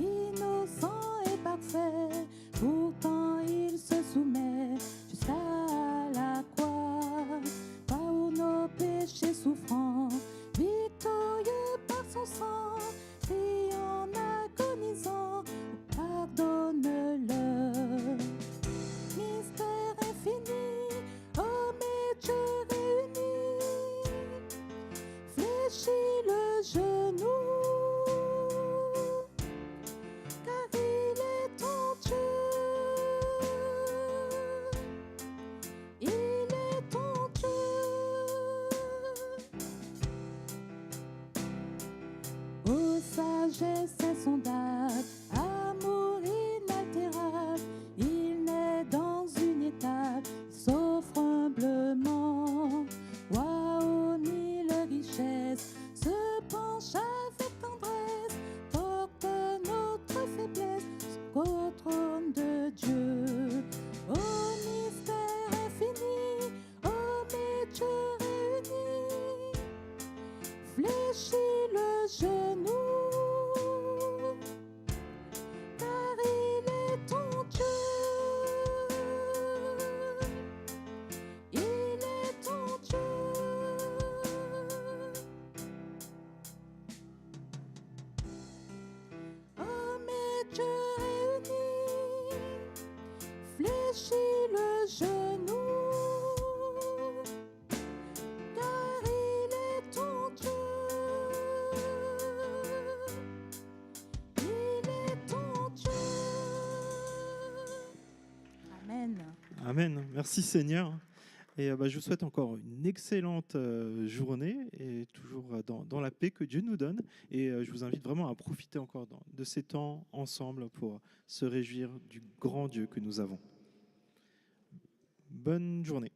innocent et parfait, pourtant il se soumet jusqu'à la croix, par nos péchés souffrants, victorieux par son sang, et en agonisant, pardonne-le. Mystère infini, homme et Dieu réunis, fléchis le genou, car il est ton Dieu. Il est ton Dieu. Ô sagesse insondable, amour inaltérable, il naît dans une étape, s'offre humblement, roi aux mille richesses, se penche avec tendresse, porte notre faiblesse jusqu'au trône de Dieu. Ô fléchis le genou, car il est ton Dieu. Il est ton Dieu. Amen. Amen. Merci Seigneur. Et je vous souhaite encore une excellente journée et toujours dans la paix que Dieu nous donne. Et je vous invite vraiment à profiter encore de ces temps ensemble pour se réjouir du grand Dieu que nous avons. Bonne journée.